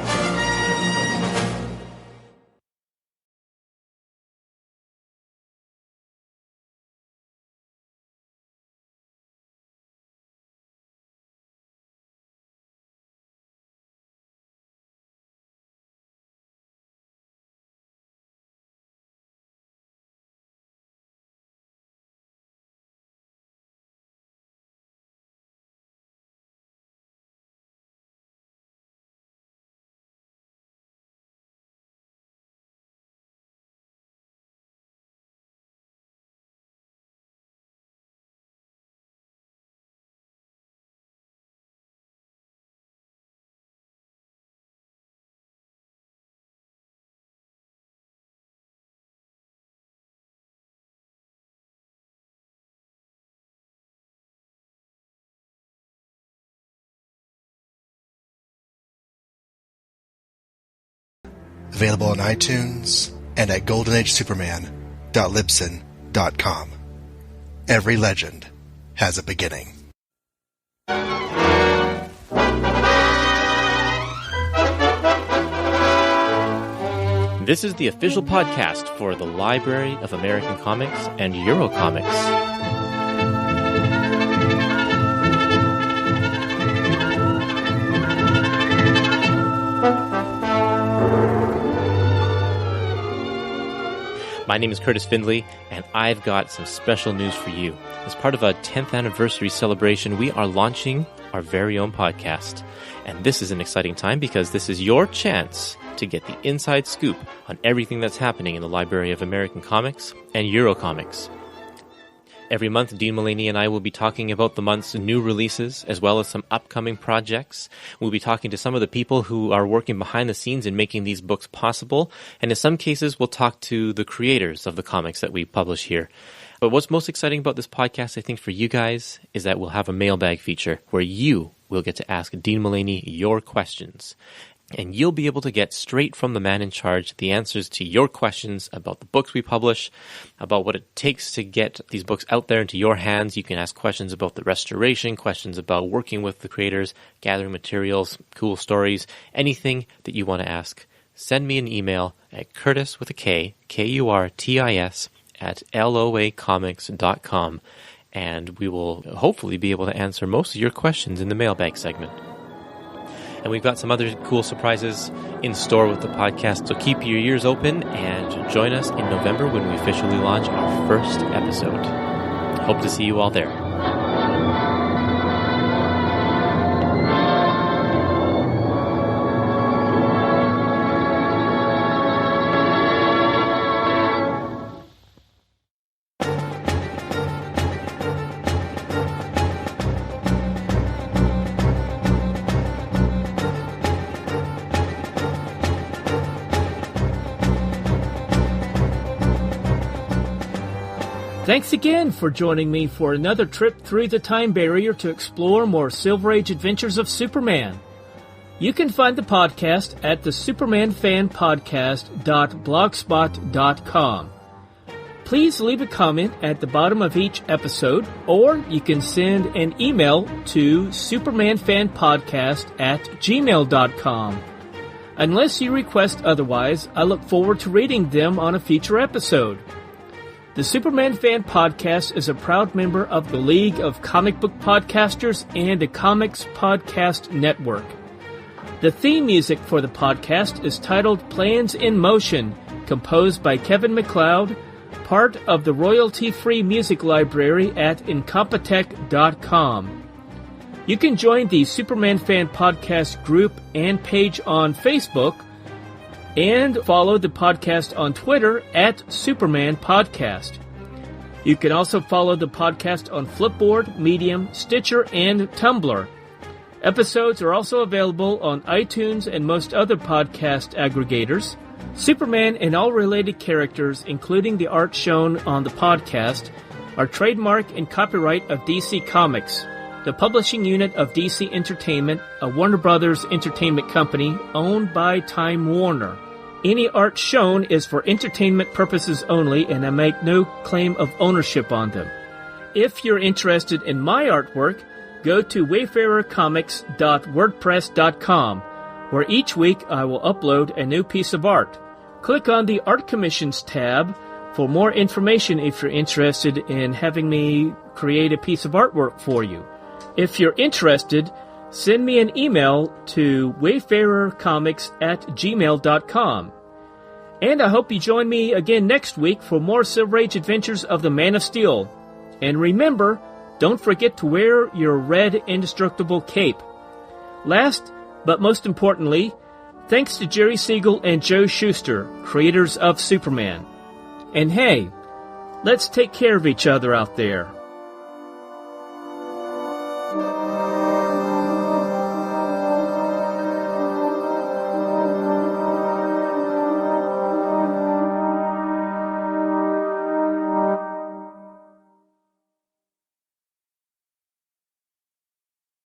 Available on iTunes and at goldenagesuperman.libsyn.com. Every legend has a beginning. This is the official podcast for the Library of American Comics and Eurocomics. My name is Curtis Findlay, and I've got some special news for you. As part of a 10th anniversary celebration, we are launching our very own podcast. And this is an exciting time because this is your chance to get the inside scoop on everything that's happening in the Library of American Comics and Eurocomics. Every month, Dean Mullaney and I will be talking about the month's new releases, as well as some upcoming projects. We'll be talking to some of the people who are working behind the scenes in making these books possible, and in some cases, we'll talk to the creators of the comics that we publish here. But what's most exciting about this podcast, I think, for you guys, is that we'll have a mailbag feature where you will get to ask Dean Mullaney your questions. And you'll be able to get straight from the man in charge the answers to your questions about the books we publish, about what it takes to get these books out there into your hands. You can ask questions about the restoration, questions about working with the creators, gathering materials, cool stories, anything that you want to ask. Send me an email at Curtis with a K, Kurtis, at loacomics.com, and we will hopefully be able to answer most of your questions in the mailbag segment. And we've got some other cool surprises in store with the podcast, so keep your ears open and join us in November when we officially launch our first episode. Hope to see you all there. Thanks again for joining me for another trip through the time barrier to explore more Silver Age adventures of Superman. You can find the podcast at the supermanfanpodcast.blogspot.com. Please leave a comment at the bottom of each episode, or you can send an email to supermanfanpodcast@gmail.com. Unless you request otherwise, I look forward to reading them on a future episode. The Superman Fan Podcast is a proud member of the League of Comic Book Podcasters and the Comics Podcast Network. The theme music for the podcast is titled Plans in Motion, composed by Kevin MacLeod, part of the royalty-free music library at Incompetech.com. You can join the Superman Fan Podcast group and page on Facebook, and follow the podcast on Twitter at Superman Podcast. You can also follow the podcast on Flipboard, Medium, Stitcher, and Tumblr. Episodes are also available on iTunes and most other podcast aggregators. Superman and all related characters, including the art shown on the podcast, are trademark and copyright of DC Comics. the publishing unit of DC Entertainment, a Warner Brothers entertainment company owned by Time Warner. Any art shown is for entertainment purposes only, and I make no claim of ownership on them. If you're interested in my artwork, go to wayfarercomics.wordpress.com, where each week I will upload a new piece of art. Click on the Art Commissions tab for more information if you're interested in having me create a piece of artwork for you. If you're interested, send me an email to wayfarercomics@gmail.com. And I hope you join me again next week for more Silver Age adventures of the Man of Steel. And remember, don't forget to wear your red indestructible cape. Last, but most importantly, thanks to Jerry Siegel and Joe Shuster, creators of Superman. And hey, let's take care of each other out there.